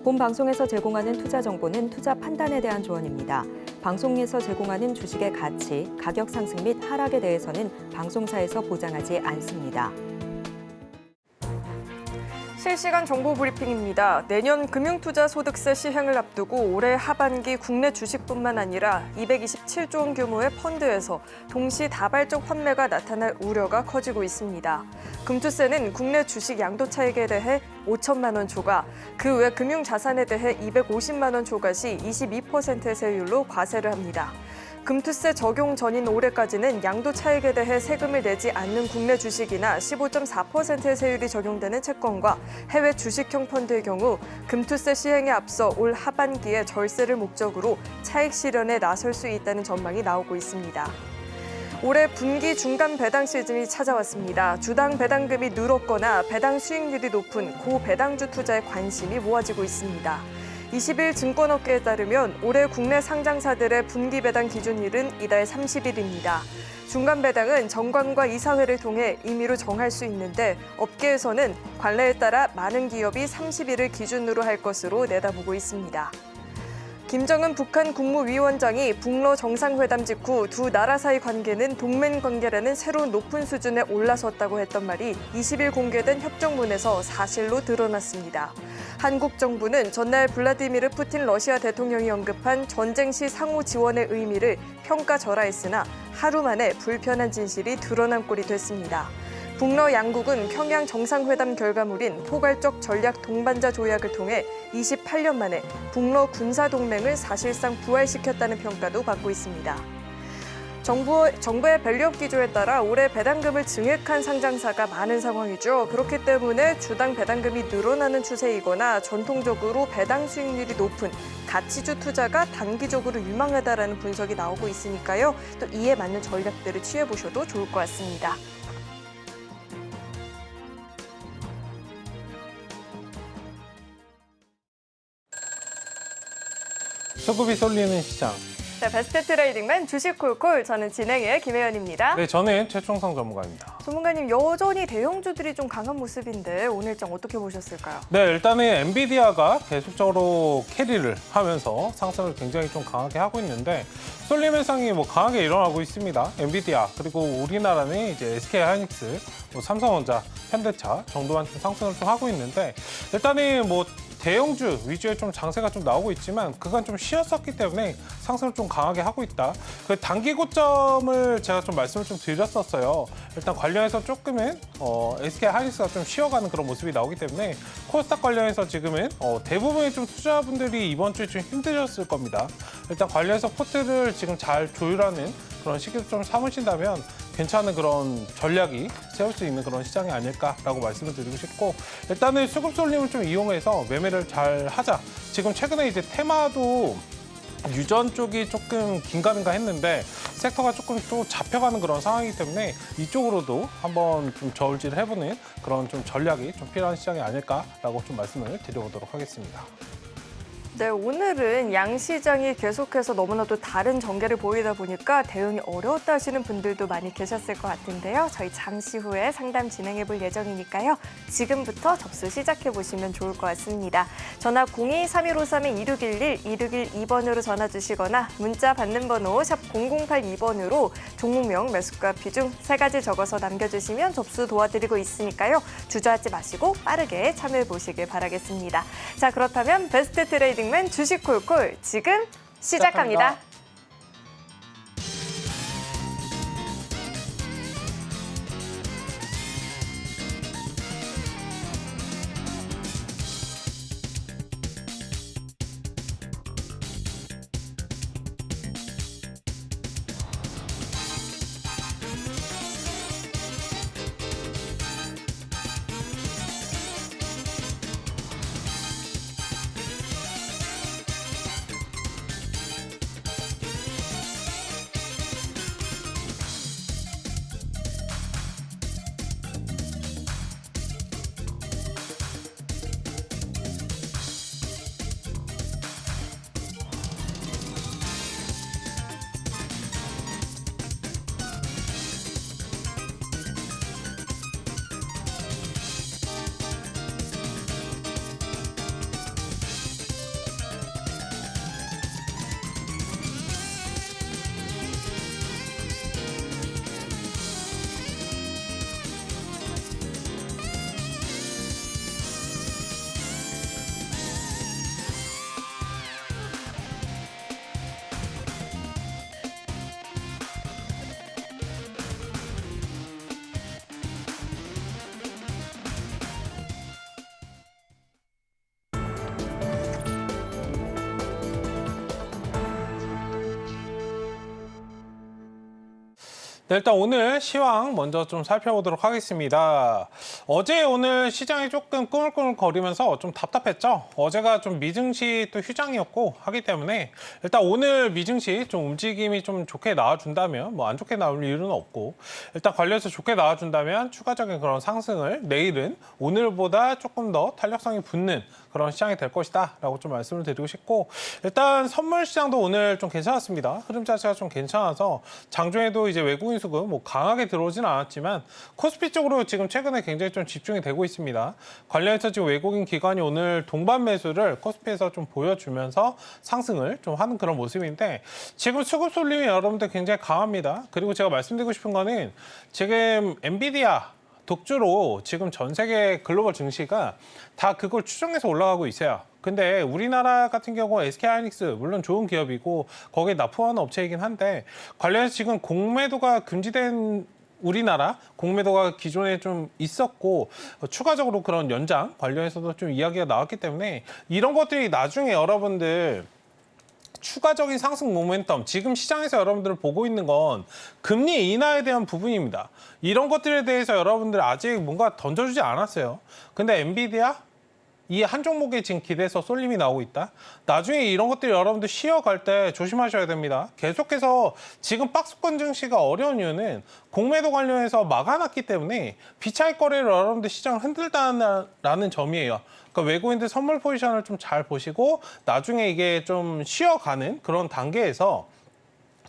본 방송에서 제공하는 투자 정보는 투자 판단에 대한 조언입니다. 방송에서 제공하는 주식의 가치, 가격 상승 및 하락에 대해서는 방송사에서 보장하지 않습니다. 실시간 정보 브리핑입니다. 내년 금융투자소득세 시행을 앞두고 올해 하반기 국내 주식뿐만 아니라 227조 원 규모의 펀드에서 동시다발적 환매가 나타날 우려가 커지고 있습니다. 금투세는 국내 주식 양도 차익에 대해 5천만 원 초과, 그 외 금융자산에 대해 250만 원 초과 시 22%의 세율로 과세를 합니다. 금투세 적용 전인 올해까지는 양도 차익에 대해 세금을 내지 않는 국내 주식이나 15.4%의 세율이 적용되는 채권과 해외 주식형 펀드의 경우 금투세 시행에 앞서 올 하반기에 절세를 목적으로 차익 실현에 나설 수 있다는 전망이 나오고 있습니다. 올해 분기 중간 배당 시즌이 찾아왔습니다. 주당 배당금이 늘었거나 배당 수익률이 높은 고배당주 투자에 관심이 모아지고 있습니다. 20일 증권업계에 따르면 올해 국내 상장사들의 분기 배당 기준일은 이달 30일입니다. 중간 배당은 정관과 이사회를 통해 임의로 정할 수 있는데 업계에서는 관례에 따라 많은 기업이 30일을 기준으로 할 것으로 내다보고 있습니다. 김정은 북한 국무위원장이 북러 정상회담 직후 두 나라 사이 관계는 동맹 관계라는 새로운 높은 수준에 올라섰다고 했던 말이 20일 공개된 협정문에서 사실로 드러났습니다. 한국 정부는 전날 블라디미르 푸틴 러시아 대통령이 언급한 전쟁 시 상호 지원의 의미를 평가절하했으나 하루 만에 불편한 진실이 드러난 꼴이 됐습니다. 북러 양국은 평양 정상회담 결과물인 포괄적 전략 동반자 조약을 통해 28년 만에 북러 군사동맹을 사실상 부활시켰다는 평가도 받고 있습니다. 정부의 밸류업 기조에 따라 올해 배당금을 증액한 상장사가 많은 상황이죠. 그렇기 때문에 주당 배당금이 늘어나는 추세이거나 전통적으로 배당 수익률이 높은 가치주 투자가 단기적으로 유망하다라는 분석이 나오고 있으니까요. 또 이에 맞는 전략들을 취해보셔도 좋을 것 같습니다. 소급이 쏠리는 시장. 네, 베스트 트레이딩맨 주식콜콜, 저는 진행의 김혜연입니다. 네, 저는 최충성 전문가입니다. 전문가님, 여전히 대형주들이 좀 강한 모습인데 오늘 일정 어떻게 보셨을까요? 네, 일단은 엔비디아가 계속적으로 캐리를 하면서 상승을 굉장히 좀 강하게 하고 있는데 쏠림 현상이 강하게 일어나고 있습니다. 엔비디아 그리고 우리나라는 이제 SK하이닉스, 삼성전자, 현대차 정도만 좀 상승을 좀 하고 있는데 일단은 대형주 위주의 좀 장세가 좀 나오고 있지만 그간 좀 쉬었었기 때문에 상승을 좀 강하게 하고 있다. 그 단기 고점을 제가 좀 말씀을 좀 드렸었어요. 일단 관련해서 조금은 SK하이닉스가 좀 쉬어가는 그런 모습이 나오기 때문에 코스닥 관련해서 지금은 대부분의 좀 투자분들이 이번 주에 좀 힘드셨을 겁니다. 일단 관련해서 포트를 지금 잘 조율하는 그런 시기를 좀 삼으신다면 괜찮은 그런 전략이 세울 수 있는 그런 시장이 아닐까라고 말씀을 드리고 싶고 일단은 수급 쏠림을 좀 이용해서 매매를 잘 하자. 지금 최근에 이제 테마도 유전 쪽이 조금 긴가민가 했는데 섹터가 조금 또 잡혀가는 그런 상황이기 때문에 이쪽으로도 한번 좀 저울질을 해보는 그런 좀 전략이 좀 필요한 시장이 아닐까라고 좀 말씀을 드려보도록 하겠습니다. 네, 오늘은 양시장이 계속해서 너무나도 다른 전개를 보이다 보니까 대응이 어려웠다 하시는 분들도 많이 계셨을 것 같은데요. 저희 잠시 후에 상담 진행해 볼 예정이니까요. 지금부터 접수 시작해 보시면 좋을 것 같습니다. 전화 02-3153-2611, 2612번으로 전화 주시거나 문자 받는 번호 샵 0082번으로 종목명, 매수가, 비중 3가지 적어서 남겨주시면 접수 도와드리고 있으니까요. 주저하지 마시고 빠르게 참여해 보시길 바라겠습니다. 자, 그렇다면 베스트 트레이딩 맨 주식콜콜 지금 시작합니다. 네, 일단 오늘 시황 먼저 좀 살펴보도록 하겠습니다. 어제 오늘 시장이 조금 꾸물꾸물거리면서 좀 답답했죠. 어제가 좀 미증시 또 휴장이었고 하기 때문에 일단 오늘 미증시 좀 움직임이 좀 좋게 나와준다면 뭐 안 좋게 나올 이유는 없고 일단 관련해서 좋게 나와준다면 추가적인 그런 상승을 내일은 오늘보다 조금 더 탄력성이 붙는 그런 시장이 될 것이다 라고 좀 말씀을 드리고 싶고 일단 선물 시장도 오늘 좀 괜찮았습니다. 흐름 자체가 좀 괜찮아서 장중에도 이제 외국인 수급 뭐 강하게 들어오지는 않았지만 코스피 쪽으로 지금 최근에 굉장히 좀 집중이 되고 있습니다. 관련해서 지금 외국인 기관이 오늘 동반 매수를 코스피에서 좀 보여주면서 상승을 좀 하는 그런 모습인데 지금 수급 쏠림이 여러분들 굉장히 강합니다. 그리고 제가 말씀드리고 싶은 거는 지금 엔비디아 독주로 지금 전 세계 글로벌 증시가 다 그걸 추정해서 올라가고 있어요. 근데 우리나라 같은 경우 SK하이닉스 물론 좋은 기업이고 거기에 납품하는 업체이긴 한데 관련해서 지금 공매도가 금지된 우리나라 공매도가 기존에 좀 있었고 추가적으로 그런 연장 관련해서도 좀 이야기가 나왔기 때문에 이런 것들이 나중에 여러분들 추가적인 상승 모멘텀, 지금 시장에서 여러분들 보고 있는 건 금리 인하에 대한 부분입니다. 이런 것들에 대해서 여러분들 아직 뭔가 던져주지 않았어요. 근데 엔비디아 이 한 종목에 지금 기대서 쏠림이 나오고 있다. 나중에 이런 것들이 여러분들 쉬어갈 때 조심하셔야 됩니다. 계속해서 지금 박스권 증시가 어려운 이유는 공매도 관련해서 막아놨기 때문에 비차익 거래를 여러분들 시장을 흔들다라는 점이에요. 그러니까 외국인들 선물 포지션을 좀 잘 보시고 나중에 이게 좀 쉬어가는 그런 단계에서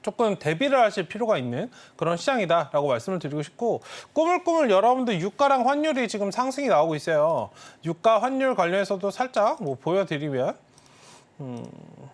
조금 대비를 하실 필요가 있는 그런 시장이다라고 말씀을 드리고 싶고 꾸물꾸물 여러분들 유가랑 환율이 지금 상승이 나오고 있어요. 유가 환율 관련해서도 살짝 뭐 보여드리면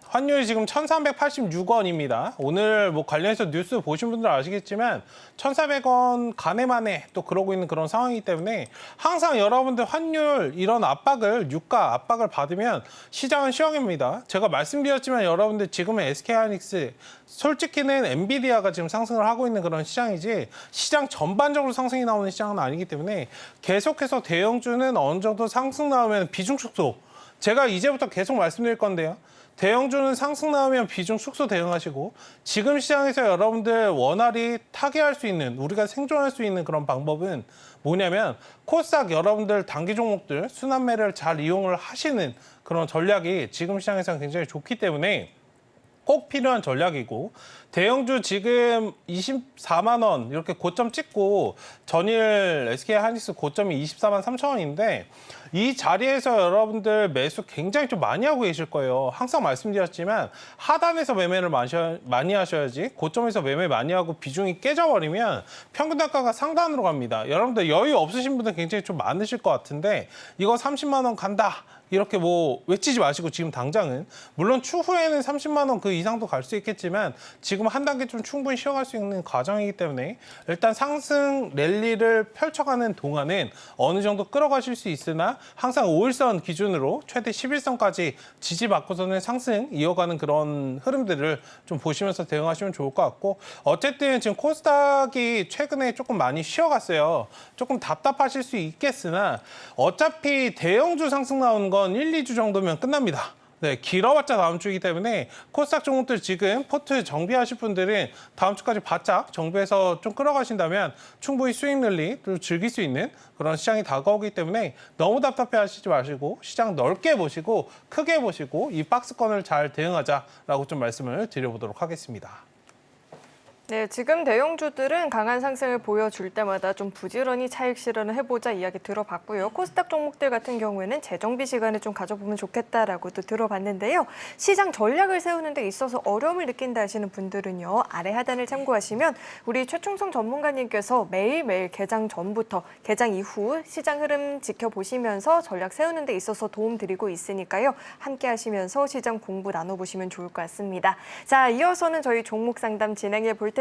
환율이 지금 1,386원입니다. 오늘 뭐 관련해서 뉴스 보신 분들 아시겠지만 1,400원 가네마네 또 그러고 있는 그런 상황이기 때문에 항상 여러분들 환율 이런 압박을 유가 압박을 받으면 시장은 시황입니다. 제가 말씀드렸지만 여러분들 지금은 SK하이닉스 솔직히는 엔비디아가 지금 상승을 하고 있는 그런 시장이지 시장 전반적으로 상승이 나오는 시장은 아니기 때문에 계속해서 대형주는 어느 정도 상승 나오면 비중 축소 제가 이제부터 계속 말씀드릴 건데요. 대형주는 상승 나오면 비중 축소 대응하시고 지금 시장에서 여러분들 원활히 타개할 수 있는 우리가 생존할 수 있는 그런 방법은 뭐냐면 코스닥 여러분들 단기 종목들 순환매를 잘 이용을 하시는 그런 전략이 지금 시장에서는 굉장히 좋기 때문에 꼭 필요한 전략이고 대형주 지금 24만 원 이렇게 고점 찍고 전일 SK하이닉스 고점이 24만 3천 원인데 이 자리에서 여러분들 매수 굉장히 좀 많이 하고 계실 거예요. 항상 말씀드렸지만 하단에서 매매를 많이 하셔야지 고점에서 매매 많이 하고 비중이 깨져버리면 평균 단가가 상단으로 갑니다. 여러분들 여유 없으신 분들 굉장히 좀 많으실 것 같은데 이거 30만 원 간다. 이렇게 뭐 외치지 마시고 지금 당장은 물론 추후에는 30만 원 그 이상도 갈 수 있겠지만 지금 한 단계 좀 충분히 쉬어갈 수 있는 과정이기 때문에 일단 상승 랠리를 펼쳐가는 동안은 어느 정도 끌어가실 수 있으나 항상 5일선 기준으로 최대 11선까지 지지받고서는 상승 이어가는 그런 흐름들을 좀 보시면서 대응하시면 좋을 것 같고 어쨌든 지금 코스닥이 최근에 조금 많이 쉬어갔어요. 조금 답답하실 수 있겠으나 어차피 대형주 상승 나오는 건 1, 2주 정도면 끝납니다. 네, 길어봤자 다음 주이기 때문에 코스닥 종목들 지금 포트 정비하실 분들은 다음 주까지 바짝 정비해서 좀 끌어가신다면 충분히 수익 랠리 또 즐길 수 있는 그런 시장이 다가오기 때문에 너무 답답해 하시지 마시고 시장 넓게 보시고 크게 보시고 이 박스권을 잘 대응하자라고 좀 말씀을 드려보도록 하겠습니다. 네, 지금 대형주들은 강한 상승을 보여줄 때마다 좀 부지런히 차익 실현을 해보자 이야기 들어봤고요. 코스닥 종목들 같은 경우에는 재정비 시간을 좀 가져보면 좋겠다라고도 들어봤는데요. 시장 전략을 세우는 데 있어서 어려움을 느낀다 하시는 분들은요. 아래 하단을 참고하시면 우리 최충성 전문가님께서 매일매일 개장 전부터 개장 이후 시장 흐름 지켜보시면서 전략 세우는 데 있어서 도움 드리고 있으니까요. 함께 하시면서 시장 공부 나눠보시면 좋을 것 같습니다. 자, 이어서는 저희 종목 상담 진행해 볼 텐데요.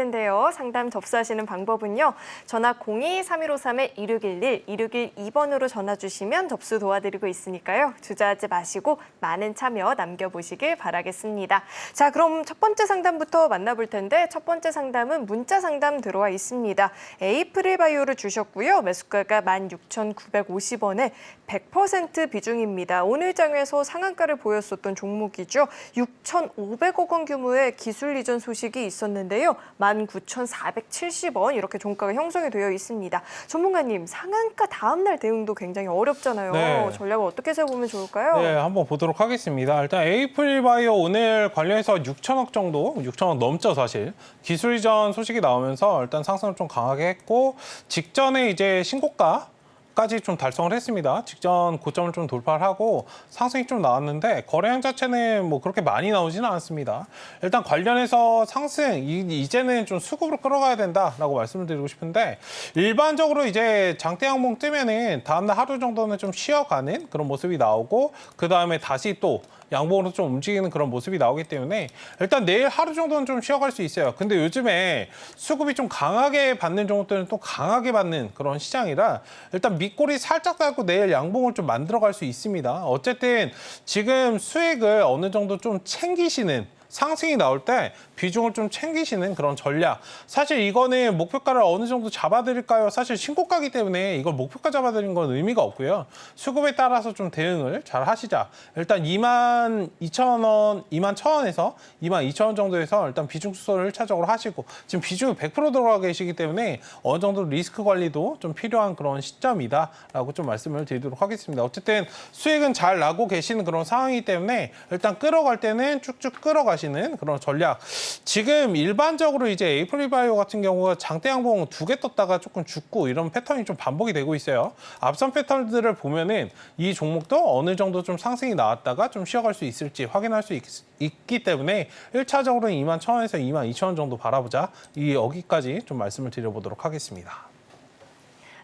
상담 접수하시는 방법은요. 전화 02-3153-2611, 2612번으로 전화 주시면 접수 도와드리고 있으니까요. 주저하지 마시고 많은 참여 남겨보시길 바라겠습니다. 자, 그럼 첫 번째 상담부터 만나볼 텐데 첫 번째 상담은 문자 상담 들어와 있습니다. 에이프릴 바이오를 주셨고요. 매수가가 16,950원에 100% 비중입니다. 오늘 장에서 상한가를 보였었던 종목이죠. 6,500억 원 규모의 기술 이전 소식이 있었는데요. 19,470원 이렇게 종가가 형성이 되어 있습니다. 전문가님, 상한가 다음 날 대응도 굉장히 어렵잖아요. 네. 전략을 어떻게 세워보면 좋을까요? 네, 한번 보도록 하겠습니다. 일단 에이프릴바이오 오늘 관련해서 6천억 정도, 6천억 넘죠 사실. 기술 이전 소식이 나오면서 일단 상승을 좀 강하게 했고 직전에 이제 신고가까지 좀 달성을 했습니다. 직전 고점을 좀 돌파를 하고 상승이 좀 나왔는데 거래량 자체는 뭐 그렇게 많이 나오지는 않습니다. 일단 관련해서 상승 이제는 좀 수급으로 끌어가야 된다라고 말씀을 드리고 싶은데 일반적으로 이제 장대 양봉 뜨면은 다음날 하루 정도는 좀 쉬어가는 그런 모습이 나오고 그 다음에 다시 또 양봉으로 좀 움직이는 그런 모습이 나오기 때문에 일단 내일 하루 정도는 좀 쉬어갈 수 있어요. 근데 요즘에 수급이 좀 강하게 받는 종목들은 또 강하게 받는 그런 시장이라 일단 밑골이 살짝 달고 내일 양봉을 좀 만들어갈 수 있습니다. 어쨌든 지금 수익을 어느 정도 좀 챙기시는 상승이 나올 때 비중을 좀 챙기시는 그런 전략. 사실 이거는 목표가를 어느 정도 잡아드릴까요? 사실 신고가기 때문에 이걸 목표가 잡아드리는 건 의미가 없고요. 수급에 따라서 좀 대응을 잘 하시자. 일단 22,000원, 21,000원에서 22,000원 정도에서 일단 비중 축소를 1차적으로 하시고 지금 비중이 100% 들어가 계시기 때문에 어느 정도 리스크 관리도 좀 필요한 그런 시점이다라고 좀 말씀을 드리도록 하겠습니다. 어쨌든 수익은 잘 나고 계시는 그런 상황이기 때문에 일단 끌어갈 때는 쭉쭉 끌어가시는 그런 전략. 지금 일반적으로 이제 에이프릴바이오 같은 경우가 장대 양봉 2개 떴다가 조금 죽고 이런 패턴이 좀 반복이 되고 있어요. 앞선 패턴들을 보면은 이 종목도 어느 정도 좀 상승이 나왔다가 좀 쉬어갈 수 있을지 확인할 수 있기 때문에 1차적으로는 21,000원에서 22,000원 정도 바라보자. 여기까지 좀 말씀을 드려보도록 하겠습니다.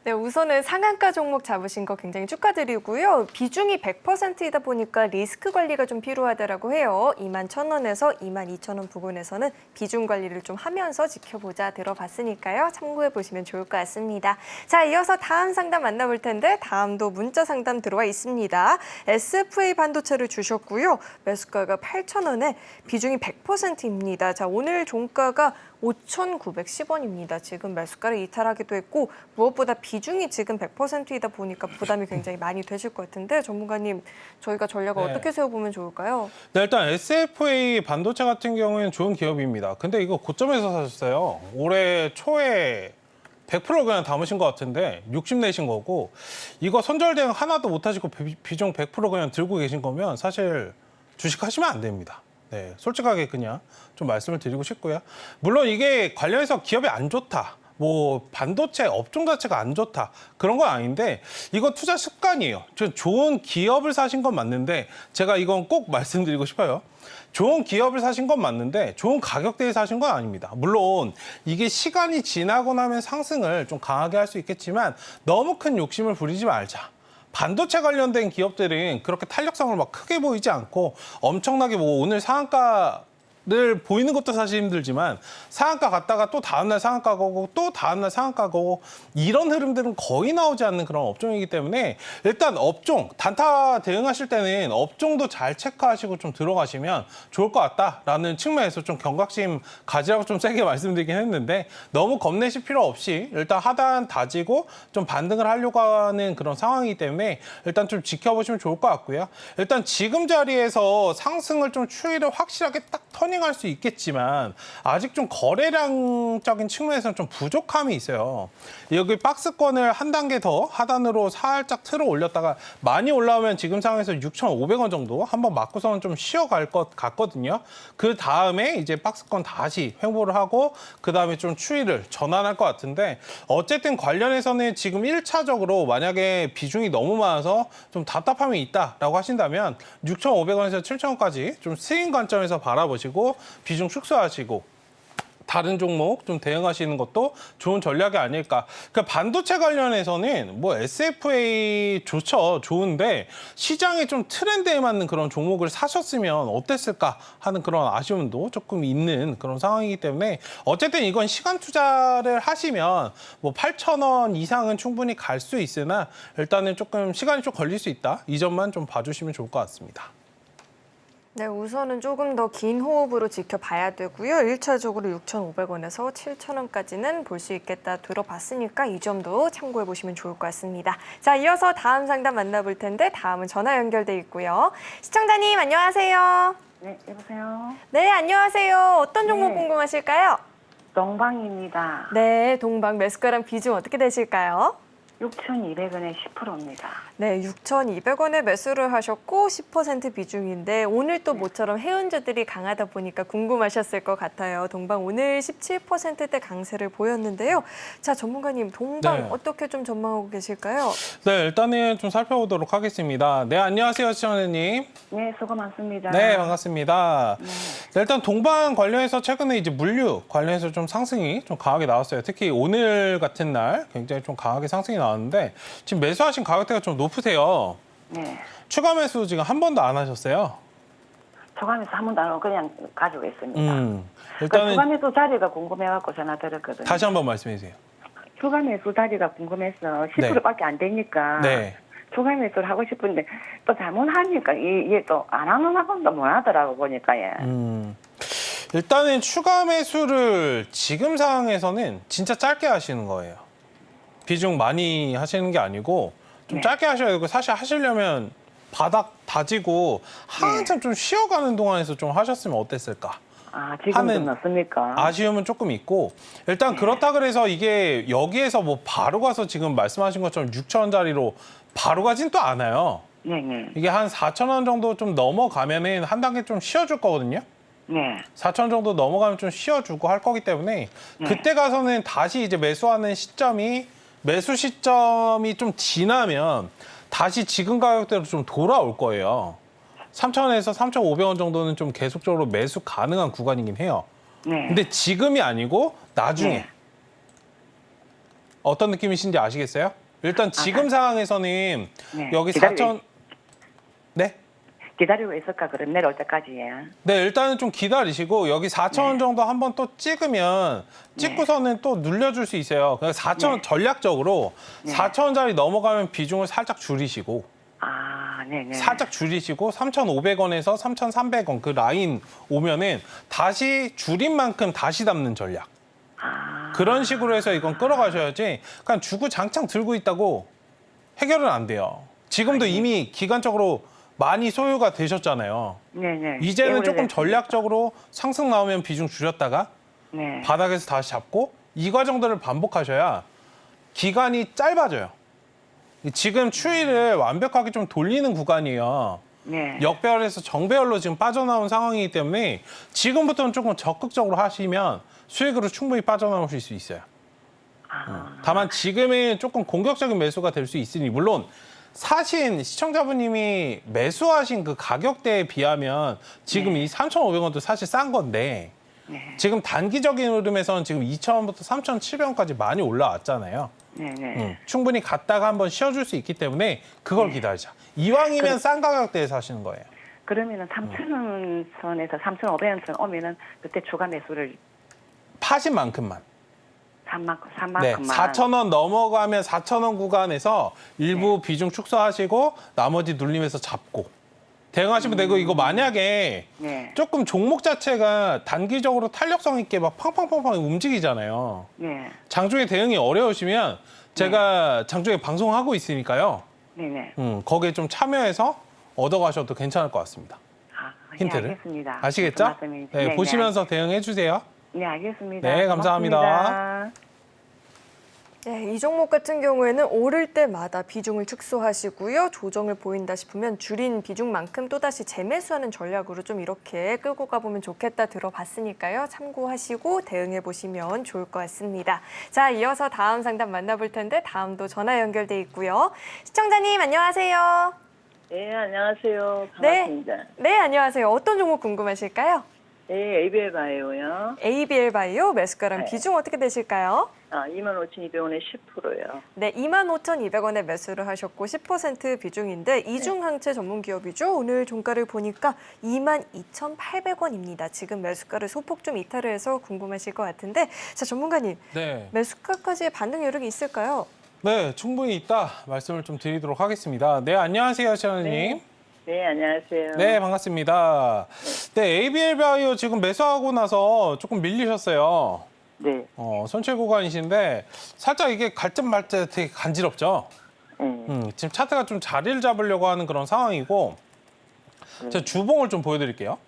네, 우선은 상한가 종목 잡으신 거 굉장히 축하드리고요. 비중이 100%이다 보니까 리스크 관리가 좀 필요하다라고 해요. 21,000원에서 22,000원 부근에서는 비중 관리를 좀 하면서 지켜보자 들어봤으니까요. 참고해 보시면 좋을 것 같습니다. 자, 이어서 다음 상담 만나볼 텐데 다음도 문자 상담 들어와 있습니다. SFA 반도체를 주셨고요. 매수가가 8,000원에 비중이 100%입니다. 자, 오늘 종가가 5,910원입니다. 지금 매수가를 이탈하기도 했고 무엇보다 비중이 지금 100%이다 보니까 부담이 굉장히 많이 되실 것 같은데 전문가님, 저희가 전략을 어떻게 세워보면 좋을까요? 네, 일단 SFA 반도체 같은 경우에는 좋은 기업입니다. 근데 이거 고점에서 사셨어요. 올해 초에 100% 그냥 담으신 것 같은데 60 내신 거고 이거 선절 대응 하나도 못 하시고 비중 100% 그냥 들고 계신 거면 사실 주식하시면 안 됩니다. 네, 솔직하게 그냥 좀 말씀을 드리고 싶고요. 물론 이게 관련해서 기업이 안 좋다. 뭐 반도체 업종 자체가 안 좋다. 그런 건 아닌데 이거 투자 습관이에요. 좋은 기업을 사신 건 맞는데 제가 이건 꼭 말씀드리고 싶어요. 좋은 기업을 사신 건 맞는데 좋은 가격대에 사신 건 아닙니다. 물론 이게 시간이 지나고 나면 상승을 좀 강하게 할 수 있겠지만 너무 큰 욕심을 부리지 말자. 반도체 관련된 기업들은 그렇게 탄력성을 막 크게 보이지 않고 엄청나게 뭐 오늘 상한가를 보이는 것도 사실 힘들지만 상한가 갔다가 또 다음날 상한가 가고 또 다음날 상한가 가고 이런 흐름들은 거의 나오지 않는 그런 업종이기 때문에 일단 업종, 단타 대응하실 때는 업종도 잘 체크하시고 좀 들어가시면 좋을 것 같다라는 측면에서 좀 경각심 가지라고 좀 세게 말씀드리긴 했는데 너무 겁내실 필요 없이 일단 하단 다지고 좀 반등을 하려고 하는 그런 상황이기 때문에 일단 좀 지켜보시면 좋을 것 같고요. 일단 지금 자리에서 상승을 좀 추이를 확실하게 딱 터닝할 수 있겠지만 아직 좀 거래량적인 측면에서는 좀 부족함이 있어요. 여기 박스권을 한 단계 더 하단으로 살짝 틀어 올렸다가 많이 올라오면 지금 상황에서 6,500원 정도 한번 맞고서는 좀 쉬어갈 것 같거든요. 그 다음에 이제 박스권 다시 횡보를 하고 그 다음에 좀 추이를 전환할 것 같은데 어쨌든 관련해서는 지금 1차적으로 만약에 비중이 너무 많아서 좀 답답함이 있다라고 하신다면 6,500원에서 7,000원까지 좀 스윙 관점에서 바라보시고 비중 축소하시고 다른 종목 좀 대응하시는 것도 좋은 전략이 아닐까. 그러니까 반도체 관련해서는 뭐 SFA 좋죠. 좋은데 시장에 좀 트렌드에 맞는 그런 종목을 사셨으면 어땠을까 하는 그런 아쉬움도 조금 있는 그런 상황이기 때문에 어쨌든 이건 시간 투자를 하시면 뭐 8,000원 이상은 충분히 갈 수 있으나 일단은 조금 시간이 좀 걸릴 수 있다. 이 점만 좀 봐주시면 좋을 것 같습니다. 네, 우선은 조금 더 긴 호흡으로 지켜봐야 되고요. 1차적으로 6,500원에서 7,000원까지는 볼 수 있겠다 들어봤으니까 이 점도 참고해 보시면 좋을 것 같습니다. 자, 이어서 다음 상담 만나볼 텐데 다음은 전화 연결돼 있고요. 시청자님 안녕하세요. 네, 여보세요. 네, 안녕하세요. 어떤 종목 네. 궁금하실까요? 동방입니다. 네, 동방 매수가랑 비중 어떻게 되실까요? 6,200원에 10%입니다. 네, 6,200원에 매수를 하셨고 10% 비중인데 오늘 또 모처럼 해운주들이 강하다 보니까 궁금하셨을 것 같아요. 동방 오늘 17%대 강세를 보였는데요. 자, 전문가님 동방 네. 어떻게 좀 전망하고 계실까요? 네, 일단은 좀 살펴보도록 하겠습니다. 네, 안녕하세요, 시청자님. 네, 수고 많습니다. 네, 반갑습니다. 네. 네, 일단 동방 관련해서 최근에 이제 물류 관련해서 좀 상승이 좀 강하게 나왔어요. 특히 오늘 같은 날 굉장히 좀 강하게 상승이 나왔는데 지금 매수하신 가격대가 좀 높으세요. 네. 추가 매수 지금 한 번도 안 하셨어요. 초감에서 한 번도 안 하고 그냥 가지고 있습니다. 일단은 초감에서 자리가 궁금해갖고 전화 드렸거든요. 다시 한번 말씀해 주세요. 초감에서 자리가 궁금해서 10%밖에 안 되니까 네. 초감에서를 하고 싶은데 또 잘못하니까 이게 또 안 하는 학원도 못 하더라고 보니까 예. 일단은 추가 매수를 지금 상황에서는 진짜 짧게 하시는 거예요. 비중 많이 하시는 게 아니고 좀 네. 짧게 하셔야 되고 사실 하시려면 바닥 다지고 한참 좀 쉬어가는 동안에서 좀 하셨으면 어땠을까? 아, 지금 좀 하는 넣습니까? 아쉬움은 조금 있고 일단 그렇다 그래서 이게 여기에서 뭐 바로 가서 지금 말씀하신 것처럼 6,000원짜리로 바로 가진 또 않아요. 네, 네. 이게 한 4,000원 정도 좀 넘어가면은 한 단계 좀 쉬어줄 거거든요. 네. 4,000원 정도 넘어가면 좀 쉬어주고 할 거기 때문에 그때 가서는 다시 이제 매수하는 매수 시점이 좀 지나면 다시 지금 가격대로 좀 돌아올 거예요. 3,000원에서 3,500원 정도는 좀 계속적으로 매수 가능한 구간이긴 해요. 네. 근데 지금이 아니고 나중에 네. 어떤 느낌이신지 아시겠어요? 일단 지금 상황에서는 네. 여기 기다리고 4,000 네? 기다리고 있을까 그럼 내려올 때까지 예. 네, 일단은 좀 기다리시고 여기 4,000원 정도 한번 또 찍으면 찍고서는 또 눌려줄 수 있어요. 그러니까 4,000원 네. 전략적으로 네. 4,000원짜리 넘어가면 비중을 살짝 줄이시고 아, 네네. 살짝 줄이시고 3,500원에서 3,300원 그 라인 오면은 다시 줄인 만큼 다시 담는 전략. 아, 그런 식으로 해서 이건 끌어가셔야지 그냥 주구 장창 들고 있다고 해결은 안 돼요. 지금도 이미 기간적으로 많이 소요가 되셨잖아요. 네네. 이제는 조금 오래됐습니다. 전략적으로 상승 나오면 비중 줄였다가 네. 바닥에서 다시 잡고 이 과정들을 반복하셔야 기간이 짧아져요. 지금 추이를 완벽하게 좀 돌리는 구간이에요. 네. 역배열에서 정배열로 지금 빠져나온 상황이기 때문에 지금부터는 조금 적극적으로 하시면 수익으로 충분히 빠져나오실 수 있어요. 아, 다만 지금은 조금 공격적인 매수가 될 수 있으니 물론 사신 시청자분님이 매수하신 그 가격대에 비하면 지금 이 3,500원도 사실 싼 건데 네. 지금 단기적인 흐름에서는 지금 2,000원부터 3,700원까지 많이 올라왔잖아요. 네네. 충분히 갔다가 한번 쉬어줄 수 있기 때문에 그걸 기다리자. 이왕이면 싼 가격대에 사시는 거예요. 그러면은 3,000원 선에서 3,500원 선 오면은 그때 추가 매수를 파신 만큼만. 3만큼만. 네, 4,000원 넘어가면 4,000원 구간에서 일부 비중 축소하시고 나머지 눌림에서 잡고 대응하시면 되고 이거 만약에 네. 조금 종목 자체가 단기적으로 탄력성 있게 막 팡팡팡팡 움직이잖아요. 네. 장중에 대응이 어려우시면 제가 장중에 방송하고 있으니까요. 네네. 거기에 좀 참여해서 얻어가셔도 괜찮을 것 같습니다. 아, 힌트를. 네, 알겠습니다. 아시겠죠? 무슨 말씀인지. 네, 보시면서 대응해 주세요. 네, 알겠습니다. 네, 감사합니다. 고맙습니다. 네, 이 종목 같은 경우에는 오를 때마다 비중을 축소하시고요. 조정을 보인다 싶으면 줄인 비중만큼 또다시 재매수하는 전략으로 좀 이렇게 끌고 가보면 좋겠다 들어봤으니까요. 참고하시고 대응해 보시면 좋을 것 같습니다. 자, 이어서 다음 상담 만나볼 텐데 다음도 전화 연결돼 있고요. 시청자님 안녕하세요. 네, 안녕하세요. 네. 반갑습니다. 네, 안녕하세요. 어떤 종목 궁금하실까요? 네, ABL 바이오요. ABL 바이오 매수가랑 네. 비중 어떻게 되실까요? 25,200원에 10%요. 네, 25,200원에 매수를 하셨고 10% 비중인데 이중항체 전문 기업이죠. 오늘 종가를 보니까 22,800원입니다. 지금 매수가를 소폭 좀 이탈을 해서 궁금하실 것 같은데 자, 전문가님. 네. 매수가까지의 반등 여력이 있을까요? 네, 충분히 있다 말씀을 좀 드리도록 하겠습니다. 네, 안녕하세요, 시청자님. 네, 안녕하세요. 네, 반갑습니다. 네, ABL 바이오 지금 매수하고 나서 조금 밀리셨어요. 네. 손실 구간이신데 살짝 이게 갈 듯 말 듯 되게 간지럽죠? 지금 차트가 좀 자리를 잡으려고 하는 그런 상황이고 제가 주봉을 좀 보여드릴게요.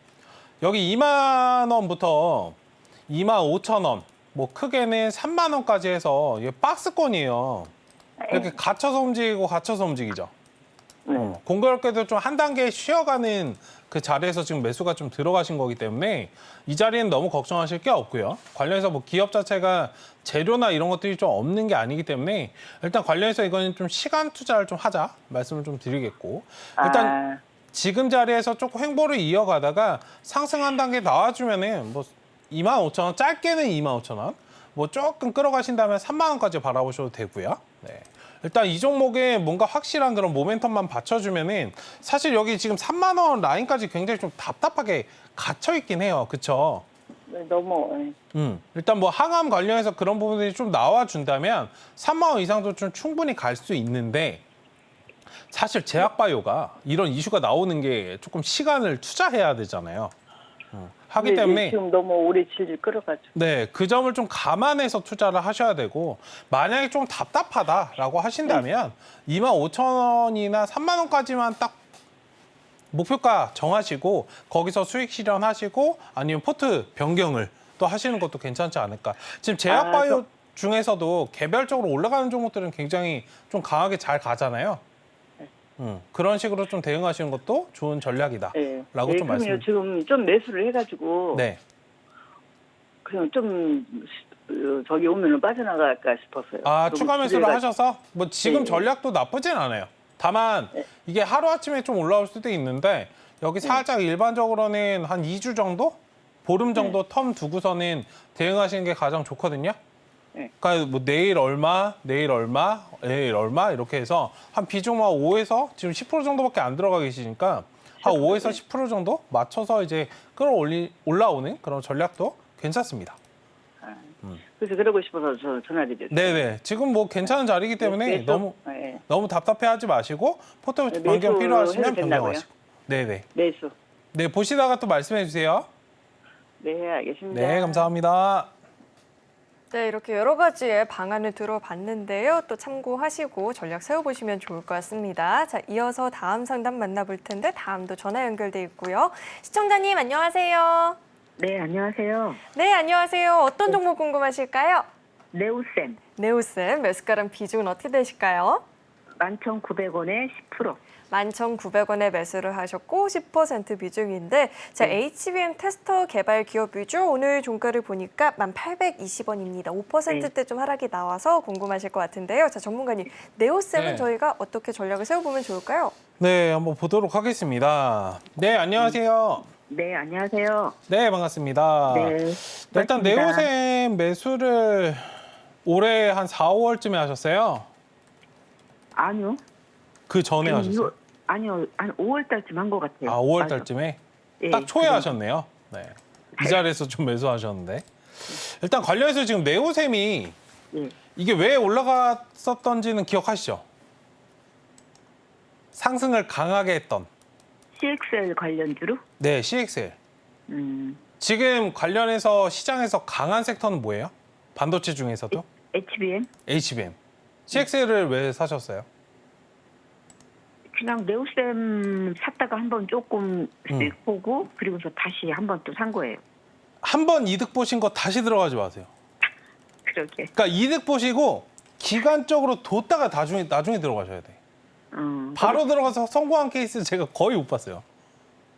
여기 2만 원부터 2만 5천 원, 뭐 크게는 3만 원까지 해서 이게 박스권이에요. 이렇게 갇혀서 움직이고 갇혀서 움직이죠. 공교롭게도 좀 한 단계 쉬어가는 그 자리에서 지금 매수가 좀 들어가신 거기 때문에 이 자리는 너무 걱정하실 게 없고요. 관련해서 뭐 기업 자체가 재료나 이런 것들이 좀 없는 게 아니기 때문에 일단 관련해서 이거는 좀 시간 투자를 좀 하자 말씀을 좀 드리겠고 일단 지금 자리에서 조금 횡보를 이어가다가 상승 한 단계 나와주면은 뭐 25,000원 짧게는 25,000원 뭐 조금 끌어가신다면 3만 원까지 바라보셔도 되고요. 네. 일단 이 종목에 뭔가 확실한 그런 모멘텀만 받쳐주면은 사실 여기 지금 3만 원 라인까지 굉장히 좀 답답하게 갇혀 있긴 해요. 그쵸? 네, 너무 일단 뭐 항암 관련해서 그런 부분들이 좀 나와준다면 3만 원 이상도 좀 충분히 갈 수 있는데 사실 제약바이오가 이런 이슈가 나오는 게 조금 시간을 투자해야 되잖아요. 하기 때문에 지금 너무 오래 질질 끌어가지고. 네, 그 점을 좀 감안해서 투자를 하셔야 되고 만약에 좀 답답하다라고 하신다면 25,000원이나 3만 원까지만 딱 목표가 정하시고 거기서 수익 실현하시고 아니면 포트 변경을 또 하시는 것도 괜찮지 않을까. 지금 제약바이오 중에서도 개별적으로 올라가는 종목들은 굉장히 좀 강하게 잘 가잖아요. 그런 식으로 좀 대응하시는 것도 좋은 전략이다라고 네. 좀 말씀. 지금 좀 매수를 해가지고. 네. 그냥 좀 저기 오면은 빠져나갈까 싶었어요. 아, 추가 매수를 하셔서 뭐 지금 네. 전략도 나쁘진 않아요. 다만 이게 하루아침에 좀 올라올 수도 있는데 여기 살짝 일반적으로는 한 2주 정도? 보름 정도 텀 두고서는 대응하시는 게 가장 좋거든요. 그러니까 뭐 내일 얼마, 내일 얼마, 내일 얼마 이렇게 해서 한 비중만 5에서 지금 10% 정도밖에 안 들어가 계시니까 한 5에서 10% 정도 맞춰서 이제 올라오는 그런 전략도 괜찮습니다. 그래서 그러고 싶어서 저 전화드렸어요. 네네. 지금 뭐 괜찮은 자리이기 때문에 매수? 너무 답답해하지 마시고 포트 매수 변경 필요하시면 해도 된다고요? 변경하시고. 네네. 매수. 네, 보시다가 또 말씀해 주세요. 네, 알겠습니다. 네, 감사합니다. 네, 이렇게 여러 가지의 방안을 들어봤는데요. 또 참고하시고 전략 세워보시면 좋을 것 같습니다. 자, 이어서 다음 상담 만나볼 텐데 다음도 전화 연결돼 있고요. 시청자님 안녕하세요. 네, 안녕하세요. 네, 안녕하세요. 어떤 종목 궁금하실까요? 네오쌤, 네오쌤, 매수가랑 비중은 어떻게 되실까요? 11,900원에 10%. 11,900원에 매수를 하셨고 10% 비중인데 자 HBM 테스터 개발 기업 위주 오늘 종가를 보니까 1,820원입니다. 5%대 좀 하락이 나와서 궁금하실 것 같은데요. 자 전문가님, 네오쌤은 네. 저희가 어떻게 전략을 세워보면 좋을까요? 네, 한번 보도록 하겠습니다. 네, 안녕하세요. 네, 안녕하세요. 네, 반갑습니다. 네. 일단 반갑습니다. 네오셈 매수를 올해 한 4, 5월쯤에 하셨어요? 아니요. 그 전에 하셨어요? 아니요, 한 5월 달쯤 한 것 같아요. 아, 5월 맞아. 달쯤에? 예, 딱 초에 그래요. 하셨네요. 네. 이 자리에서 좀 매수하셨는데. 일단 관련해서 지금 네오셈이 예. 이게 왜 올라갔었던지는 기억하시죠? 상승을 강하게 했던. CXL 관련주로? 네, CXL. 음, 지금 관련해서 시장에서 강한 섹터는 뭐예요? 반도체 중에서도? HBM? HBM. CXL을 왜 사셨어요? 그냥 네오쌤 샀다가 한번 조금 수익 보고 그리고서 다시 한번 또 산 거예요. 한 번 이득 보신 거 다시 들어가지 마세요. 그러게. 그러니까 이득 보시고 기간적으로 뒀다가 나중에 들어가셔야 돼. 바로 들어가서 성공한 케이스 제가 거의 못 봤어요.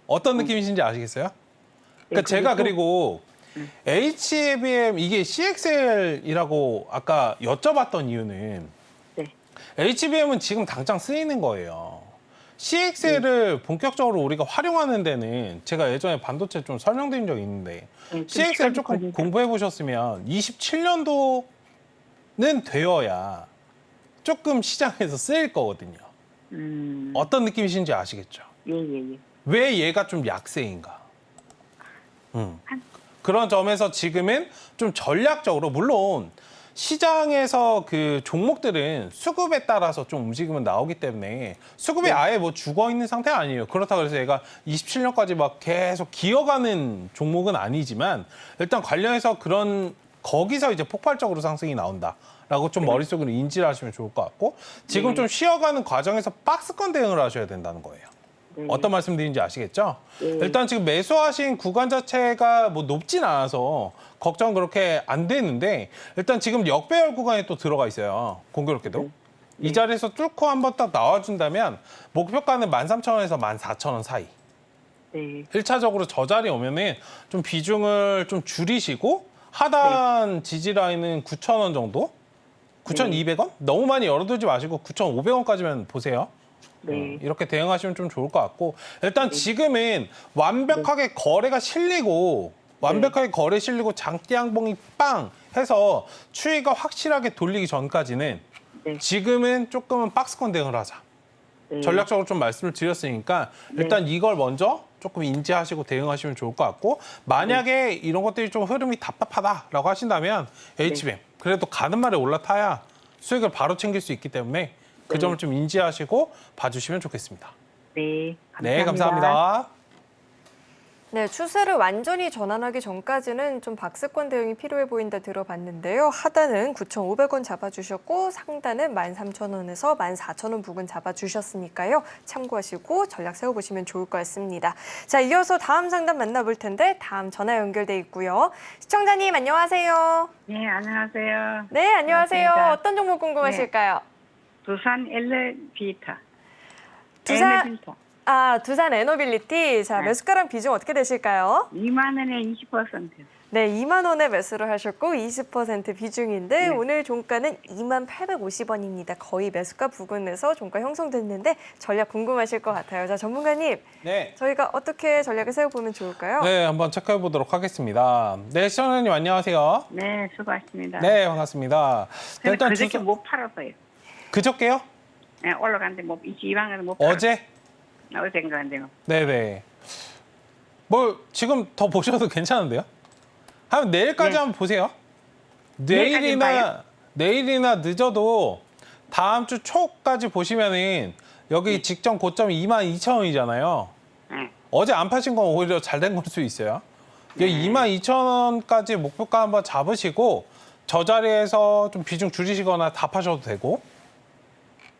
어떤 느낌이신지 아시겠어요? 그러니까 제가 그리고 HBM 이게 CXL이라고 아까 여쭤봤던 이유는 네. HBM은 지금 당장 쓰이는 거예요. CXL을 본격적으로 우리가 활용하는 데는 제가 예전에 반도체 좀 설명드린 적이 있는데 좀 CXL 시간이 조금 걸리죠. 공부해 보셨으면 27년도는 되어야 조금 시장에서 쓰일 거거든요. 어떤 느낌이신지 아시겠죠? 예. 왜 얘가 좀 약세인가? 그런 점에서 지금은 좀 전략적으로 물론 시장에서 그 종목들은 수급에 따라서 좀 움직임은 나오기 때문에 수급이 아예 뭐 죽어 있는 상태가 아니에요. 그렇다고 해서 얘가 27년까지 막 계속 기어가는 종목은 아니지만 일단 관련해서 그런 거기서 이제 폭발적으로 상승이 나온다라고 좀 머릿속으로 인지를 하시면 좋을 것 같고 지금 좀 쉬어가는 과정에서 박스권 대응을 하셔야 된다는 거예요. 어떤 말씀드리는지 아시겠죠? 일단 지금 매수하신 구간 자체가 뭐 높진 않아서 걱정 그렇게 안 되는데 일단 지금 역배열 구간에 또 들어가 있어요. 공교롭게도. 이 자리에서 뚫고 한번 딱 나와준다면 목표가는 13,000원에서 14,000원 사이. 네. 1차적으로 저 자리 오면은 좀 비중을 좀 줄이시고 하단 지지 라인은 9,000원 정도? 9,200원? 너무 많이 열어두지 마시고 9,500원까지만 보세요. 네. 이렇게 대응하시면 좀 좋을 것 같고 일단 지금은 완벽하게 거래가 실리고 완벽하게 거래 실리고 장대 양봉이 빵 해서 추이가 확실하게 돌리기 전까지는 네. 지금은 조금은 박스권 대응을 하자. 네. 전략적으로 좀 말씀을 드렸으니까 일단 이걸 먼저 조금 인지하시고 대응하시면 좋을 것 같고 만약에 이런 것들이 좀 흐름이 답답하다라고 하신다면 HBM 그래도 가는 말에 올라타야 수익을 바로 챙길 수 있기 때문에 그 점을 좀 인지하시고 봐주시면 좋겠습니다. 네. 네, 감사합니다. 네, 추세를 완전히 전환하기 전까지는 좀 박스권 대응이 필요해 보인다 들어봤는데요. 하단은 9,500원 잡아주셨고 상단은 13,000원에서 14,000원 부근 잡아주셨으니까요. 참고하시고 전략 세워보시면 좋을 것 같습니다. 자, 이어서 다음 상담 만나볼 텐데 다음 전화 연결돼 있고요. 시청자님 안녕하세요. 네, 안녕하세요. 네, 안녕하세요. 반갑습니다. 어떤 종목 궁금하실까요? 두산 엘리베이터. 두산- 엘리베이터. 두산 에너빌리티. 자, 네. 매수가랑 비중 어떻게 되실까요? 2만 원에 20%. 네, 2만 원에 매수를 하셨고 20% 비중인데 네. 오늘 종가는 2만 850원입니다. 거의 매수가 부근에서 종가 형성됐는데 전략 궁금하실 것 같아요. 자, 전문가님, 네. 저희가 어떻게 전략을 세워보면 좋을까요? 네, 한번 체크해 보도록 하겠습니다. 네, 시청자님 안녕하세요. 네, 수고하십니다. 네, 반갑습니다. 근데 일단 그저께 주소... 못 팔았어요. 그저께요? 네, 올라갔는데 뭐 22만 원에 못 팔았어요. 어제? 어제인가 한데요. 네네. 뭐 지금 더 보셔도 괜찮은데요? 한 내일까지 네. 한번 보세요. 내일까지는 봐요? 내일이나 늦어도 다음 주 초까지 보시면은 여기 직전 고점이 22,000원이잖아요. 네. 어제 안 파신 건 오히려 잘 된 걸 수 있어요. 22,000원까지 목표가 한번 잡으시고 저 자리에서 좀 비중 줄이시거나 다 파셔도 되고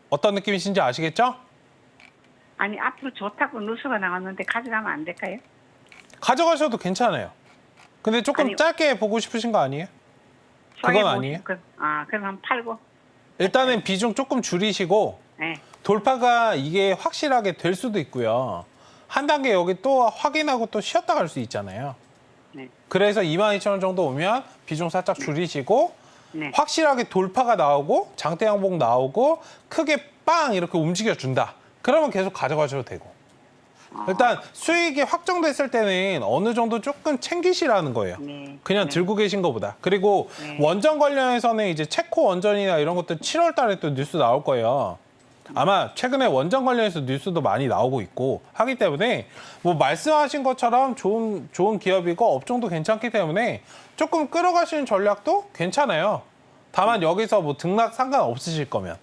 어떤 느낌이신지 아시겠죠? 아니, 앞으로 좋다고 뉴스가 나왔는데 가져가면 안 될까요? 가져가셔도 괜찮아요. 근데 조금 아니, 짧게 보고 싶으신 거 아니에요? 그건 손해 아니에요? 그럼 한번 팔고. 일단은 비중 조금 줄이시고 네. 돌파가 이게 확실하게 될 수도 있고요. 한 단계 여기 또 확인하고 또 쉬었다 갈 수 있잖아요. 네. 그래서 22,000원 정도 오면 비중 살짝 줄이시고 네. 확실하게 돌파가 나오고 장대 양봉 나오고 크게 빵 이렇게 움직여준다. 그러면 계속 가져가셔도 되고. 일단 수익이 확정됐을 때는 어느 정도 조금 챙기시라는 거예요. 네. 그냥 네. 들고 계신 것보다. 그리고 네. 원전 관련해서는 이제 체코 원전이나 이런 것들 7월 달에 또 뉴스 나올 거예요. 아마 최근에 원전 관련해서 뉴스도 많이 나오고 있고 하기 때문에 뭐 말씀하신 것처럼 좋은 기업이고 업종도 괜찮기 때문에 조금 끌어가시는 전략도 괜찮아요. 다만 여기서 뭐 등락 상관없으실 거면.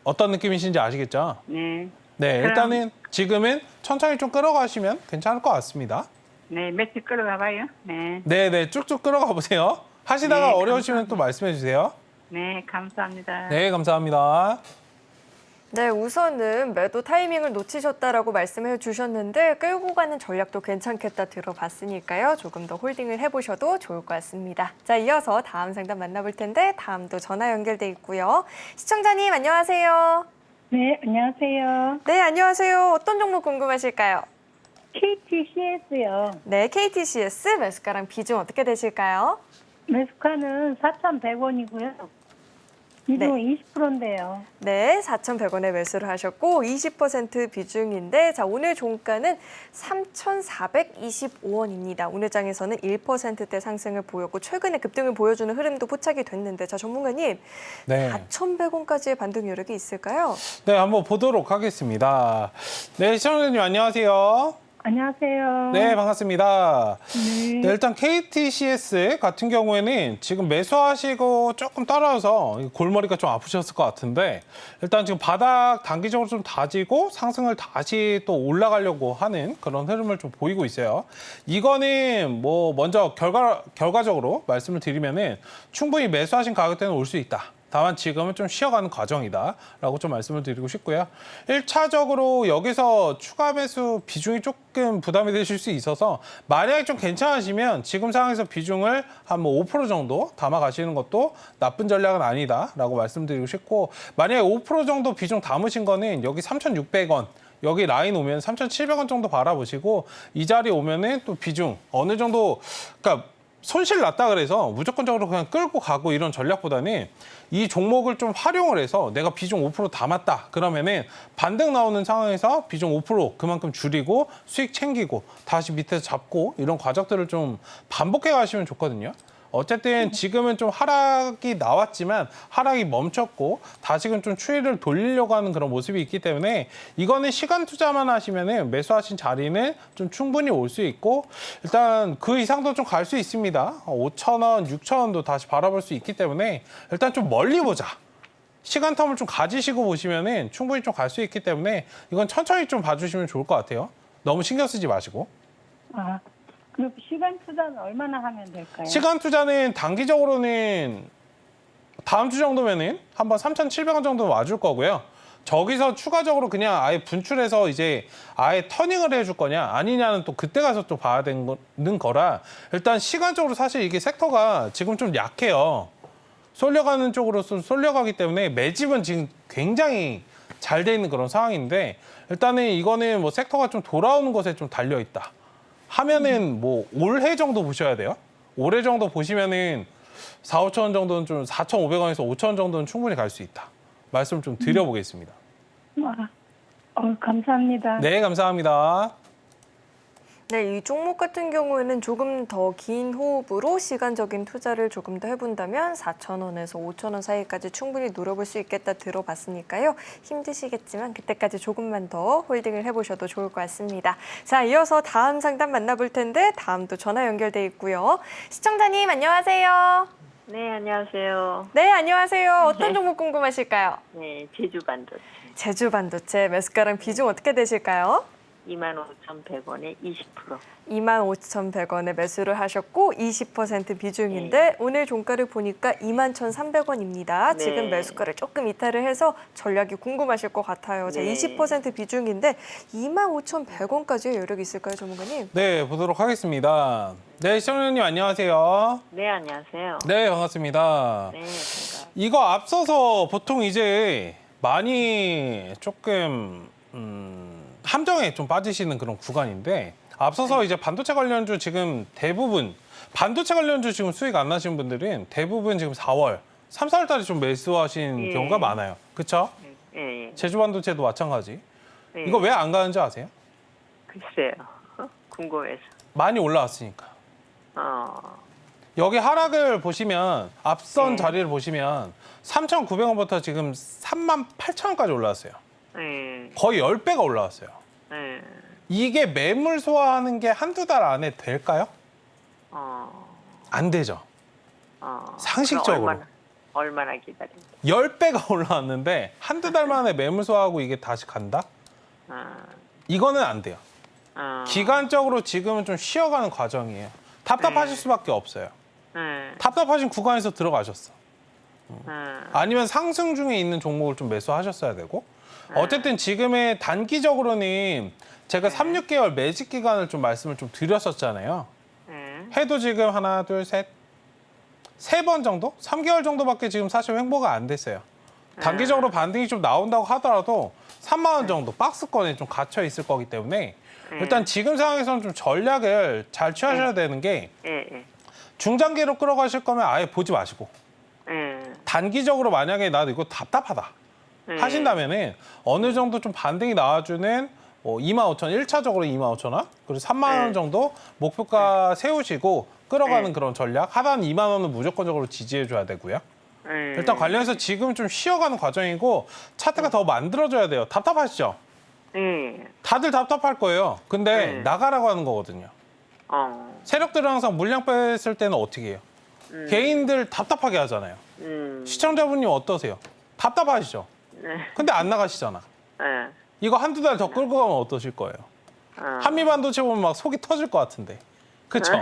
어떤 느낌이신지 아시겠죠? 네. 네, 그럼- 일단은 지금은 천천히 좀 끌어가시면 괜찮을 것 같습니다. 네, 며칠 끌어가 봐요. 네. 네, 쭉쭉 끌어가 보세요. 하시다가 네, 어려우시면 또 말씀해 주세요. 네, 감사합니다. 네, 감사합니다. 네, 우선은 매도 타이밍을 놓치셨다라고 말씀해 주셨는데 끌고 가는 전략도 괜찮겠다 들어봤으니까요. 조금 더 홀딩을 해보셔도 좋을 것 같습니다. 자, 이어서 다음 상담 만나볼 텐데 다음도 전화 연결돼 있고요. 시청자님 안녕하세요. 네, 안녕하세요. 네, 안녕하세요. 어떤 종목 궁금하실까요? KTCS요. 네, KTCS 매수가랑 비중 어떻게 되실까요? 매수가는 4,100원이고요. 비중 20%인데요. 네, 4,100원에 매수를 하셨고 20% 비중인데 자, 오늘 종가는 3,425원입니다. 오늘 장에서는 1%대 상승을 보였고 최근에 급등을 보여주는 흐름도 포착이 됐는데 자, 전문가님 네. 4,100원까지의 반등 여력이 있을까요? 네, 한번 보도록 하겠습니다. 네, 시청자님 안녕하세요. 안녕하세요. 네, 반갑습니다. 네. 네, 일단 KTCS 같은 경우에는 지금 매수하시고 조금 떨어져서 골머리가 좀 아프셨을 것 같은데 일단 지금 바닥 단기적으로 좀 다지고 상승을 다시 또 올라가려고 하는 그런 흐름을 좀 보이고 있어요. 이거는 뭐 먼저 결과적으로 말씀을 드리면은 충분히 매수하신 가격대는 올 수 있다. 다만 지금은 좀 쉬어가는 과정이다라고 좀 말씀을 드리고 싶고요. 1차적으로 여기서 추가 매수 비중이 조금 부담이 되실 수 있어서 만약에 좀 괜찮으시면 지금 상황에서 비중을 한 뭐 5% 정도 담아 가시는 것도 나쁜 전략은 아니다라고 말씀드리고 싶고 만약에 5% 정도 비중 담으신 거는 여기 3,600원 여기 라인 오면 3,700원 정도 바라보시고 이 자리 오면은 또 비중 어느 정도 그러니까 손실 났다 그래서 무조건적으로 그냥 끌고 가고 이런 전략보다는 이 종목을 좀 활용을 해서 내가 비중 5% 담았다 그러면은 반등 나오는 상황에서 비중 5% 그만큼 줄이고 수익 챙기고 다시 밑에서 잡고 이런 과정들을 좀 반복해 가시면 좋거든요. 어쨌든 지금은 좀 하락이 나왔지만 하락이 멈췄고 다시금 좀 추이를 돌리려고 하는 그런 모습이 있기 때문에 이거는 시간 투자만 하시면은 매수하신 자리는 좀 충분히 올 수 있고 일단 그 이상도 좀 갈 수 있습니다. 5,000원, 6,000원도 다시 바라볼 수 있기 때문에 일단 좀 멀리 보자. 시간 텀을 좀 가지시고 보시면은 충분히 좀 갈 수 있기 때문에 이건 천천히 좀 봐주시면 좋을 것 같아요. 너무 신경 쓰지 마시고. 아, 그리고 시간 투자는 얼마나 하면 될까요? 시간 투자는 단기적으로는 다음 주 정도면은 한번 3,700원 정도 와줄 거고요. 저기서 추가적으로 그냥 아예 분출해서 이제 아예 터닝을 해줄 거냐 아니냐는 또 그때 가서 또 봐야 되는 거라 일단 시간적으로 사실 이게 섹터가 지금 좀 약해요. 쏠려가는 쪽으로 쏠려가기 때문에 매집은 지금 굉장히 잘 돼 있는 그런 상황인데 일단은 이거는 뭐 섹터가 좀 돌아오는 것에 좀 달려 있다. 하면은 뭐 올해 정도 보셔야 돼요. 올해 정도 보시면은 4, 5천 원 정도는 좀 4,500원에서 5천 원 정도는 충분히 갈 수 있다. 말씀 좀 드려보겠습니다. 감사합니다. 네, 감사합니다. 네, 이 종목 같은 경우에는 조금 더 긴 호흡으로 시간적인 투자를 조금 더 해본다면 4,000원에서 5,000원 사이까지 충분히 노려볼 수 있겠다 들어봤으니까요. 힘드시겠지만 그때까지 조금만 더 홀딩을 해보셔도 좋을 것 같습니다. 자, 이어서 다음 상담 만나볼 텐데 다음도 전화 연결돼 있고요. 시청자님 안녕하세요. 네, 안녕하세요. 네, 안녕하세요. 어떤 네. 종목 궁금하실까요? 네, 제주반도체 제주 반도체 매수가랑 비중 어떻게 되실까요? 25,100원에 20%. 25,100원에 매수를 하셨고 20% 비중인데 오늘 종가를 보니까 21,300원입니다. 네. 지금 매수가를 조금 이탈을 해서 전략이 궁금하실 것 같아요. 자, 네. 20% 비중인데 25,100원까지의 여력이 있을까요, 전문가님? 네, 보도록 하겠습니다. 네, 시청자님 안녕하세요. 네, 안녕하세요. 네, 반갑습니다. 네, 제가 이거 앞서서 보통 이제 많이 조금 함정에 좀 빠지시는 그런 구간인데 앞서서 이제 반도체 관련주 지금 대부분 반도체 관련주 지금 수익 안 나시는 분들은 대부분 지금 4월, 3, 4월 달에 좀 매수하신 예. 경우가 많아요. 그렇죠? 예, 제주 반도체도 마찬가지. 예. 이거 왜 안 가는지 아세요? 글쎄요. 궁금해서. 많이 올라왔으니까. 어, 여기 하락을 보시면 앞선 네. 자리를 보시면 3,900원부터 지금 38,000원까지 올라왔어요. 예, 거의 10배가 올라왔어요. 예, 이게 매물 소화하는 게 한두 달 안에 될까요? 안 되죠. 상식적으로. 그럼 얼마나 기다려? 10배가 올라왔는데 한두 달 만에 매물 소화하고 이게 다시 간다? 이거는 안 돼요. 기간적으로 지금은 좀 쉬어가는 과정이에요. 답답하실 수밖에 없어요. 답답하신 구간에서 들어가셨어. 아니면 상승 중에 있는 종목을 좀 매수하셨어야 되고 어쨌든 지금의 단기적으로는 제가 3, 6개월 매직 기간을 좀 말씀을 좀 드렸었잖아요. 해도 지금 하나, 둘, 셋, 3번 정도? 3개월 정도밖에 지금 사실 횡보가 안 됐어요. 단기적으로 반등이 좀 나온다고 하더라도 3만 원 정도 박스권에 좀 갇혀 있을 거기 때문에 일단 지금 상황에서는 좀 전략을 잘 취하셔야 되는 게 중장기로 끌어가실 거면 아예 보지 마시고 단기적으로 만약에 나 이거 답답하다 하신다면은 어느 정도 좀 반등이 나와주는 25,000원, 1차적으로 25,000원 그리고 3만 원 정도 목표가 세우시고 끌어가는 그런 전략 하단 2만 원은 무조건적으로 지지해줘야 되고요. 일단 관련해서 지금 좀 쉬어가는 과정이고 차트가 더 만들어져야 돼요. 답답하시죠? 예. 다들 답답할 거예요. 근데 네. 나가라고 하는 거거든요. 세력들은 항상 물량 뺐을 때는 어떻게 해요? 개인들 답답하게 하잖아요. 시청자분님 어떠세요? 답답하시죠? 네. 근데 안 나가시잖아. 예. 이거 한두 달 더 끌고 가면 어떠실 거예요? 한미반도체 보면 막 속이 터질 것 같은데. 그쵸?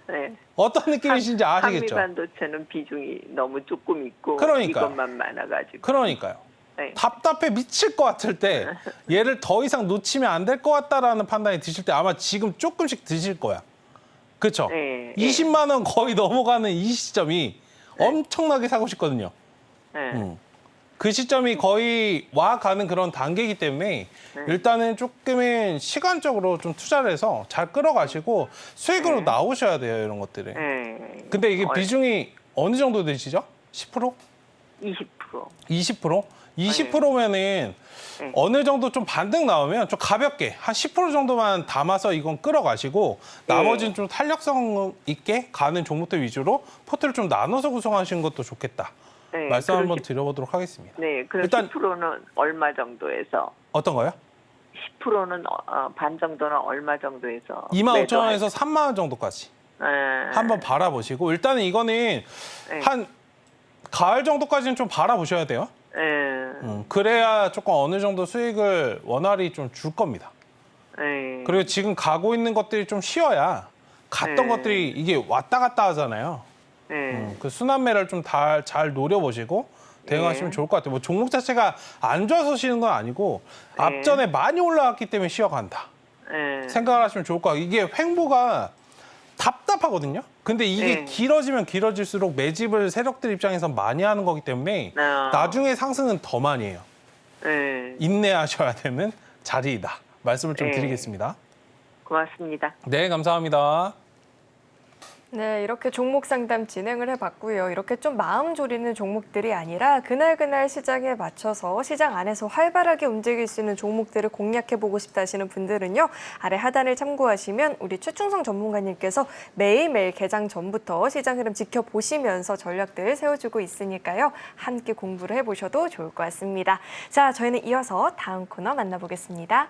네. 어떤 느낌이신지 아시겠죠? 한미반도체는 비중이 너무 조금 있고 그러니까요. 이것만 많아가지고. 그러니까요. 네. 답답해 미칠 것 같을 때 얘를 더 이상 놓치면 안 될 것 같다라는 판단이 드실 때 아마 지금 조금씩 드실 거야. 그렇죠? 네, 20만 원 거의 넘어가는 이 시점이 엄청나게 사고 싶거든요. 네. 그 시점이 거의 와가는 그런 단계이기 때문에 일단은 조금은 시간적으로 좀 투자를 해서 잘 끌어가시고 수익으로 나오셔야 돼요, 이런 것들을. 네. 근데 이게 비중이 어느 정도 되시죠? 10%? 20%. 20%? 20%면은 어느 정도 좀 반등 나오면 좀 가볍게 한 10% 정도만 담아서 이건 끌어가시고 나머지는 좀 탄력성 있게 가는 종목들 위주로 포트를 좀 나눠서 구성하시는 것도 좋겠다. 네, 말씀 한번 드려보도록 하겠습니다. 네, 그럼 일단 10%는 얼마 정도에서? 어떤 거요? 10%는 반 정도는 얼마 정도에서? 25,000원에서 3만 원 정도까지 한번 바라보시고 일단은 이거는 한 가을 정도까지는 좀 바라보셔야 돼요. 그래야 조금 어느 정도 수익을 원활히 좀 줄 겁니다. 그리고 지금 가고 있는 것들이 좀 쉬어야 갔던 것들이 이게 왔다 갔다 하잖아요. 그 순환매를 좀 잘 노려보시고 대응하시면 좋을 것 같아요. 뭐 종목 자체가 안 좋아서 쉬는 건 아니고 앞전에 많이 올라왔기 때문에 쉬어간다. 생각을 하시면 좋을 것 같아요. 이게 횡보가 답답하거든요. 근데 이게 길어지면 길어질수록 매집을 세력들 입장에서 많이 하는 거기 때문에 나중에 상승은 더 많이 해요. 인내하셔야 되는 자리이다. 말씀을 좀 드리겠습니다. 고맙습니다. 네, 감사합니다. 네, 이렇게 종목 상담 진행을 해봤고요. 이렇게 좀 마음 졸이는 종목들이 아니라 그날 시장에 맞춰서 시장 안에서 활발하게 움직일 수 있는 종목들을 공략해보고 싶다 하시는 분들은요. 아래 하단을 참고하시면 우리 최충성 전문가님께서 매일매일 개장 전부터 시장 흐름 지켜보시면서 전략들 세워주고 있으니까요. 함께 공부를 해보셔도 좋을 것 같습니다. 자, 저희는 이어서 다음 코너 만나보겠습니다.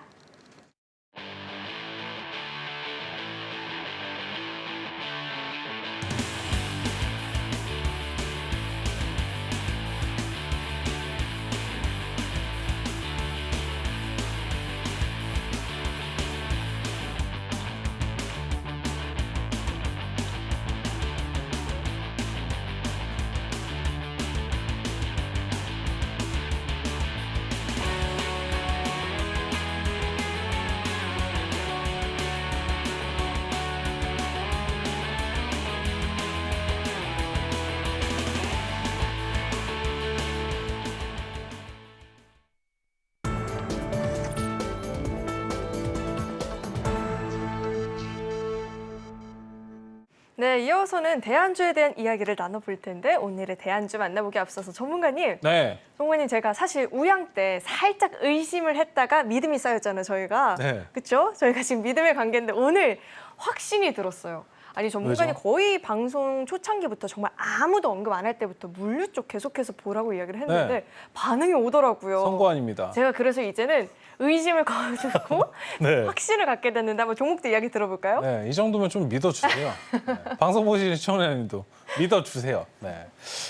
네, 이어서는 대안주에 대한 이야기를 나눠볼 텐데 오늘의 대안주 만나보기 앞서서 전문가님. 네. 전문가님, 제가 사실 우양 때 살짝 의심을 했다가 믿음이 쌓였잖아요, 저희가. 네. 그렇죠? 저희가 지금 믿음의 관계인데 오늘 확신이 들었어요. 아니, 전문가님 왜죠? 거의 방송 초창기부터 정말 아무도 언급 안 할 때부터 물류 쪽 계속해서 보라고 이야기를 했는데 네. 반응이 오더라고요. 선고아닙니다. 제가 그래서 이제는 의심을 거두고 네. 확신을 갖게 됐는데 한번 종목도 이야기 들어볼까요? 네, 이 정도면 좀 믿어주세요. 네. 방송 보시는 시청자님도 믿어주세요. 네.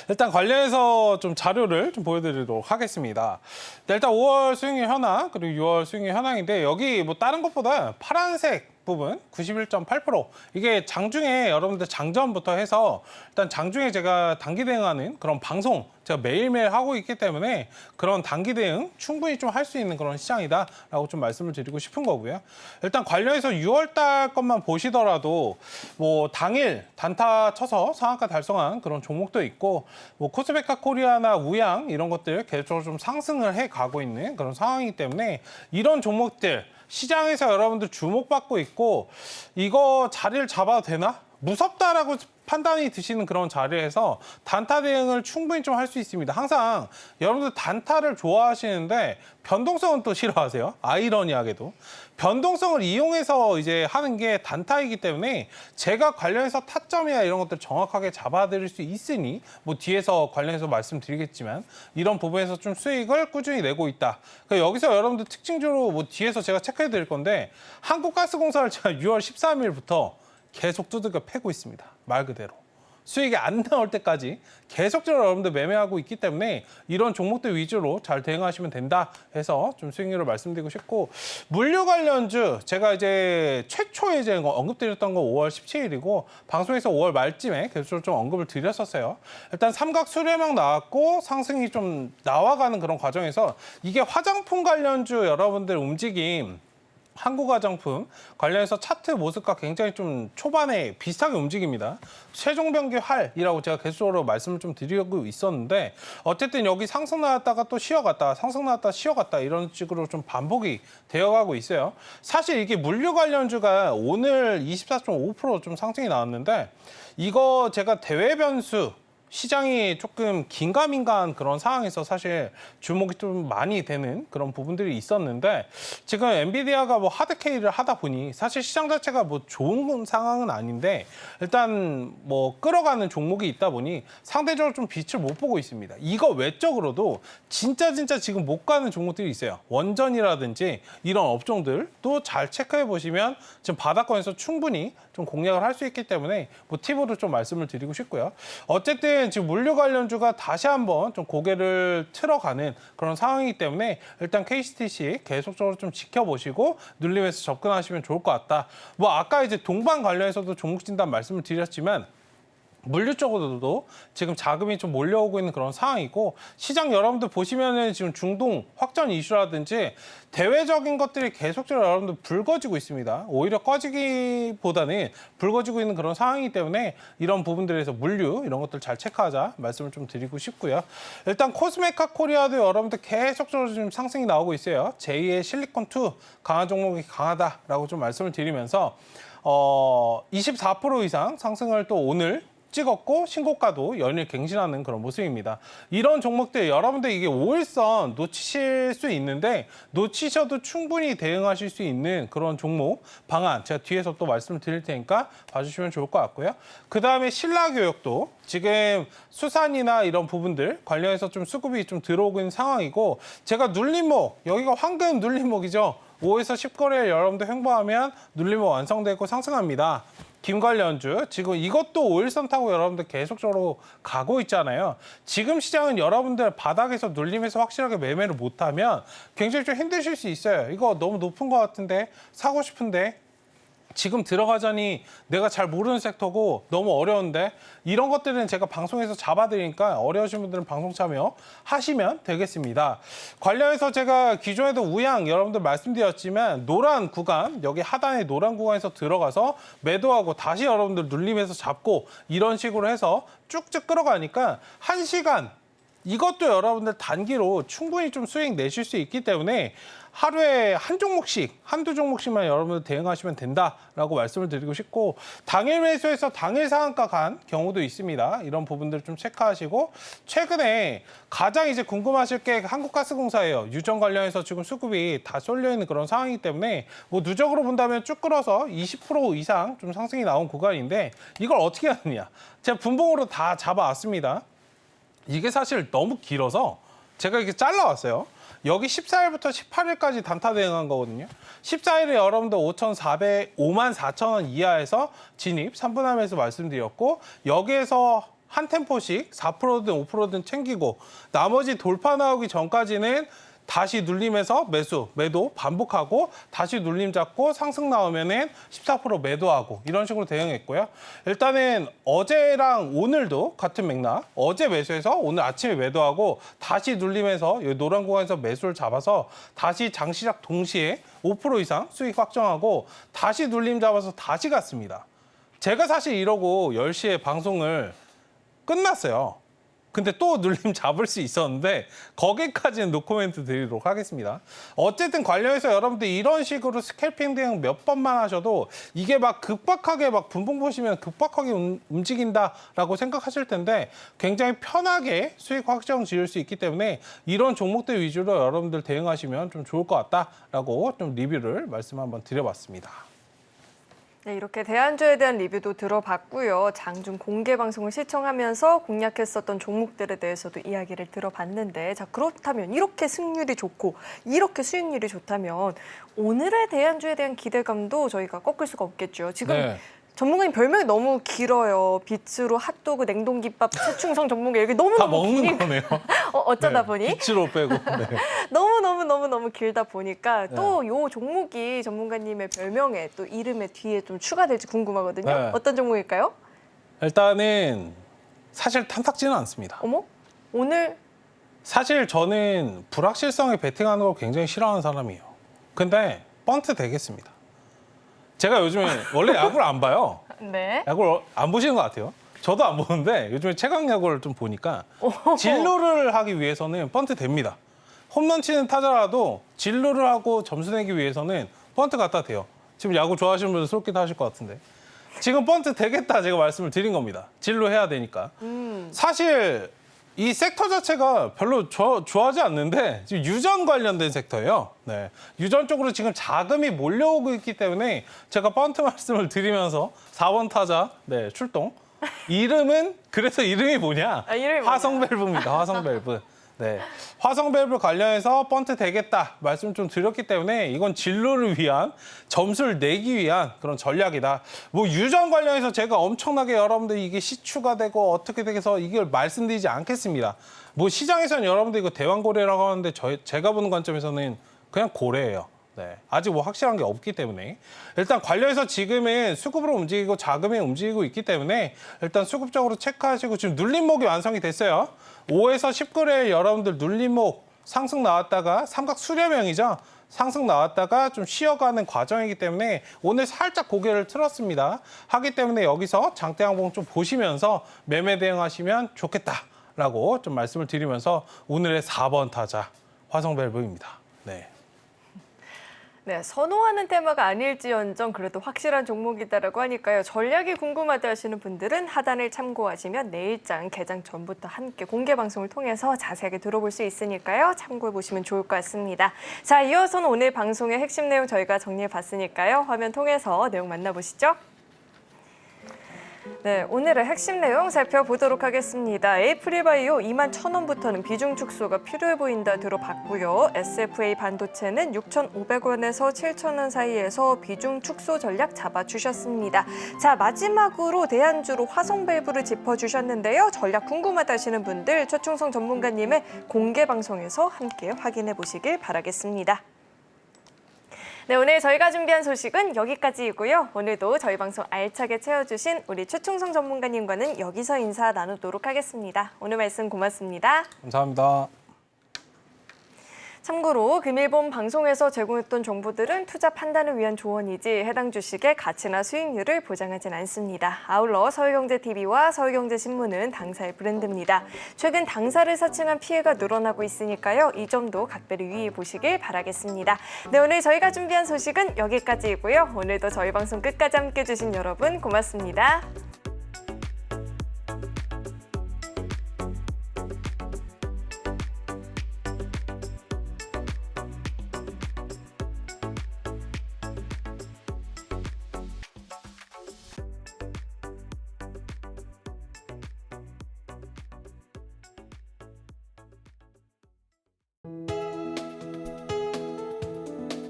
일단 관련해서 좀 자료를 좀 보여드리도록 하겠습니다. 네, 일단 5월 수익률 현황 그리고 6월 수익률 현황인데 여기 뭐 다른 것보다 파란색 부분 91.8% 이게 장중에 여러분들 장전부터 해서 일단 장중에 제가 단기 대응하는 그런 방송 제가 매일매일 하고 있기 때문에 그런 단기 대응 충분히 좀 할 수 있는 그런 시장이다라고 좀 말씀을 드리고 싶은 거고요. 일단 관련해서 6월 달 것만 보시더라도 뭐 당일 단타 쳐서 상한가 달성한 그런 종목도 있고 뭐 코스메카 코리아나 우양 이런 것들 계속적으로 좀 상승을 해 가고 있는 그런 상황이기 때문에 이런 종목들 시장에서 여러분들 주목받고 있고 이거 자리를 잡아도 되나? 무섭다라고 판단이 드시는 그런 자리에서 단타 대응을 충분히 좀 할 수 있습니다. 항상 여러분들 단타를 좋아하시는데 변동성은 또 싫어하세요. 아이러니하게도. 변동성을 이용해서 이제 하는 게 단타이기 때문에 제가 관련해서 타점이나 이런 것들 정확하게 잡아드릴 수 있으니 뭐 뒤에서 관련해서 말씀드리겠지만 이런 부분에서 좀 수익을 꾸준히 내고 있다. 그러니까 여기서 여러분들 특징적으로 뭐 뒤에서 제가 체크해 드릴 건데 한국가스공사를 제가 6월 13일부터 계속 두들겨 패고 있습니다. 말 그대로. 수익이 안 나올 때까지 계속적으로 여러분들 매매하고 있기 때문에 이런 종목들 위주로 잘 대응하시면 된다 해서 좀 수익률을 말씀드리고 싶고, 물류 관련주 제가 이제 최초에 이제 언급드렸던 거 5월 17일이고 방송에서 5월 말쯤에 계속 좀 언급을 드렸었어요. 일단 삼각 수렴형 나왔고 상승이 좀 나와가는 그런 과정에서 이게 화장품 관련주 여러분들 움직임, 한국화장품 관련해서 차트 모습과 굉장히 좀 초반에 비슷하게 움직입니다. 최종변기 활이라고 제가 계속적으로 말씀을 좀 드리고 있었는데 어쨌든 여기 상승 나왔다가 또 쉬어갔다, 상승 나왔다 쉬어갔다 이런 식으로 좀 반복이 되어가고 있어요. 사실 이게 물류 관련주가 오늘 24.5% 좀 상승이 나왔는데 이거 제가 대외 변수 시장이 조금 긴가민가한 그런 상황에서 사실 주목이 좀 많이 되는 그런 부분들이 있었는데 지금 엔비디아가 뭐 하드캐리를 하다 보니 사실 시장 자체가 뭐 좋은 상황은 아닌데 일단 뭐 끌어가는 종목이 있다 보니 상대적으로 좀 빛을 못 보고 있습니다. 이거 외적으로도 진짜 지금 못 가는 종목들이 있어요. 원전이라든지 이런 업종들도 잘 체크해 보시면 지금 바닥권에서 충분히 좀 공략을 할 수 있기 때문에 뭐 팁으로 좀 말씀을 드리고 싶고요. 어쨌든 지금 물류 관련주가 다시 한번 좀 고개를 틀어가는 그런 상황이기 때문에 일단 KCTC 계속적으로 좀 지켜보시고 눌림에서 접근하시면 좋을 것 같다. 뭐 아까 이제 동반 관련해서도 종목 진단 말씀을 드렸지만 물류 쪽으로도 지금 자금이 좀 몰려오고 있는 그런 상황이고 시장 여러분들 보시면은 지금 중동 확전 이슈라든지 대외적인 것들이 계속적으로 여러분들 붉어지고 있습니다. 오히려 꺼지기보다는 붉어지고 있는 그런 상황이기 때문에 이런 부분들에서 물류 이런 것들 잘 체크하자 말씀을 좀 드리고 싶고요. 일단 코스메카 코리아도 여러분들 계속적으로 지금 상승이 나오고 있어요. 제2의 실리콘2 강한 종목이 강하다라고 좀 말씀을 드리면서 24% 이상 상승을 또 오늘 찍었고 신고가도 연일 갱신하는 그런 모습입니다. 이런 종목들 여러분들 이게 5일선 놓치실 수 있는데 놓치셔도 충분히 대응하실 수 있는 그런 종목 방안 제가 뒤에서 또 말씀을 드릴 테니까 봐주시면 좋을 것 같고요. 그 다음에 신라교육도 지금 수산이나 이런 부분들 관련해서 좀 수급이 좀 들어오고 있는 상황이고 제가 눌림목 여기가 황금 눌림목이죠. 5에서 10거래일 여러분들 횡보하면 눌림목 완성되고 상승합니다. 김관련주 지금 이것도 5일선 타고 여러분들 계속적으로 가고 있잖아요. 지금 시장은 여러분들 바닥에서 눌림에서 확실하게 매매를 못하면 굉장히 좀 힘드실 수 있어요. 이거 너무 높은 것 같은데 사고 싶은데 지금 들어가자니 내가 잘 모르는 섹터고 너무 어려운데 이런 것들은 제가 방송에서 잡아드리니까 어려우신 분들은 방송 참여하시면 되겠습니다. 관련해서 제가 기존에도 우양 여러분들 말씀드렸지만 노란 구간 여기 하단의 노란 구간에서 들어가서 매도하고 다시 여러분들 눌림에서 잡고 이런 식으로 해서 쭉쭉 끌어가니까 1시간 이것도 여러분들 단기로 충분히 좀 수익 내실 수 있기 때문에 하루에 한 종목씩, 한두 종목씩만 여러분들 대응하시면 된다라고 말씀을 드리고 싶고 당일 매수해서 당일 상한가 간 경우도 있습니다. 이런 부분들 좀 체크하시고 최근에 가장 이제 궁금하실 게 한국가스공사예요. 유전 관련해서 지금 수급이 다 쏠려 있는 그런 상황이기 때문에 뭐 누적으로 본다면 쭉 끌어서 20% 이상 좀 상승이 나온 구간인데 이걸 어떻게 하느냐. 제가 분봉으로 다 잡아왔습니다. 이게 사실 너무 길어서 제가 이렇게 잘라왔어요. 여기 14일부터 18일까지 단타 대응한 거거든요. 14일에 여러분들 54,000원 이하에서 진입 3분할매수 말씀드렸고 여기에서 한 템포씩 4%든 5%든 챙기고 나머지 돌파 나오기 전까지는 다시 눌림에서 매도 반복하고 다시 눌림 잡고 상승 나오면은 14% 매도하고 이런 식으로 대응했고요. 일단은 어제랑 오늘도 같은 맥락. 어제 매수해서 오늘 아침에 매도하고 다시 눌림에서 이 노란 구간에서 매수를 잡아서 다시 장 시작 동시에 5% 이상 수익 확정하고 다시 눌림 잡아서 다시 갔습니다. 제가 사실 이러고 10시에 방송을 끝났어요. 근데 또 눌림 잡을 수 있었는데 거기까지는 노코멘트 드리도록 하겠습니다. 어쨌든 관련해서 여러분들 이런 식으로 스캘핑 대응 몇 번만 하셔도 이게 막 급박하게 막 분봉 보시면 급박하게 움직인다라고 생각하실 텐데 굉장히 편하게 수익 확정 지을 수 있기 때문에 이런 종목들 위주로 여러분들 대응하시면 좀 좋을 것 같다라고 좀 리뷰를 말씀 한번 드려봤습니다. 네, 이렇게 대안주에 대한 리뷰도 들어봤고요. 장중 공개 방송을 시청하면서 공략했었던 종목들에 대해서도 이야기를 들어봤는데, 자, 그렇다면 이렇게 승률이 좋고 이렇게 수익률이 좋다면 오늘의 대안주에 대한 기대감도 저희가 꺾을 수가 없겠죠. 지금 네. 전문가님 별명이 너무 길어요. 빛으로 핫도그, 냉동김밥, 최충성 전문가 이렇게 다 너무너무 먹는 기니까 거네요. 어쩌다 네, 보니 빛으로 빼고. 네. 너무 길다 보니까 또 요 종목이 전문가님의 별명에 또 이름에 뒤에 좀 추가될지 궁금하거든요. 네. 어떤 종목일까요? 일단은 사실 탐탁지는 않습니다. 어머? 오늘 사실 저는 불확실성에 베팅하는 걸 굉장히 싫어하는 사람이에요. 근데 번트 되겠습니다. 제가 요즘에 원래 야구를 안 봐요. 네. 야구를 안 보시는 것 같아요. 저도 안 보는데 요즘에 최강 야구를 좀 보니까 진루를 하기 위해서는 번트 됩니다. 홈런 치는 타자라도 진루를 하고 점수 내기 위해서는 번트 갖다 대요. 지금 야구 좋아하시는 분들 쏠기도 하실 것 같은데. 지금 번트 되겠다 제가 말씀을 드린 겁니다. 진루 해야 되니까. 사실 이 섹터 자체가 별로 좋아하지 않는데 지금 유전 관련된 섹터예요. 네. 유전 쪽으로 지금 자금이 몰려오고 있기 때문에 제가 번트 말씀을 드리면서 4번 타자 네, 출동. 이름은 그래서 이름이 뭐냐? 이름이 뭐냐? 화성밸브입니다. 화성밸브. 네. 화성밸브 관련해서 번트 되겠다 말씀 좀 드렸기 때문에 이건 진로를 위한 점수를 내기 위한 그런 전략이다. 뭐 유전 관련해서 제가 엄청나게 여러분들 이게 시추가 되고 어떻게 돼서 이걸 말씀드리지 않겠습니다. 뭐 시장에서는 여러분들 이거 대왕고래라고 하는데 제가 보는 관점에서는 그냥 고래예요. 네. 아직 뭐 확실한 게 없기 때문에 일단 관련해서 지금은 수급으로 움직이고 자금이 움직이고 있기 때문에 일단 수급적으로 체크하시고 지금 눌림목이 완성이 됐어요. 5에서 10거래일 여러분들 눌림목 상승 나왔다가 삼각 수렴형이죠. 상승 나왔다가 좀 쉬어가는 과정이기 때문에 오늘 살짝 고개를 틀었습니다. 하기 때문에 여기서 장대 양봉 좀 보시면서 매매 대응하시면 좋겠다라고 좀 말씀을 드리면서 오늘의 4번 타자 화성밸브입니다. 네. 네, 선호하는 테마가 아닐지언정 그래도 확실한 종목이다라고 하니까요. 전략이 궁금하다 하시는 분들은 하단을 참고하시면 내일장 개장 전부터 함께 공개 방송을 통해서 자세하게 들어볼 수 있으니까요. 참고해 보시면 좋을 것 같습니다. 자, 이어서는 오늘 방송의 핵심 내용 저희가 정리해 봤으니까요. 화면 통해서 내용 만나보시죠. 네, 오늘의 핵심 내용 살펴보도록 하겠습니다. 에이프릴바이오 21,000원부터는 비중 축소가 필요해 보인다 들어봤고요. SFA 반도체는 6,500원에서 7,000원 사이에서 비중 축소 전략 잡아주셨습니다. 자, 마지막으로 대안주로 화성밸브를 짚어주셨는데요. 전략 궁금하다 하시는 분들 최충성 전문가님의 공개 방송에서 함께 확인해 보시길 바라겠습니다. 네, 오늘 저희가 준비한 소식은 여기까지이고요. 오늘도 저희 방송 알차게 채워주신 우리 최충성 전문가님과는 여기서 인사 나누도록 하겠습니다. 오늘 말씀 고맙습니다. 감사합니다. 참고로 금일본 방송에서 제공했던 정보들은 투자 판단을 위한 조언이지 해당 주식의 가치나 수익률을 보장하진 않습니다. 아울러 서울경제TV와 서울경제신문은 당사의 브랜드입니다. 최근 당사를 사칭한 피해가 늘어나고 있으니까요. 이 점도 각별히 유의해 보시길 바라겠습니다. 네, 오늘 저희가 준비한 소식은 여기까지이고요. 오늘도 저희 방송 끝까지 함께해 주신 여러분 고맙습니다.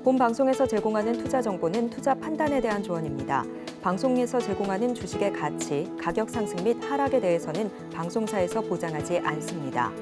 본 방송에서 제공하는 투자 정보는 투자 판단에 대한 조언입니다. 방송에서 제공하는 주식의 가치, 가격 상승 및 하락에 대해서는 방송사에서 보장하지 않습니다.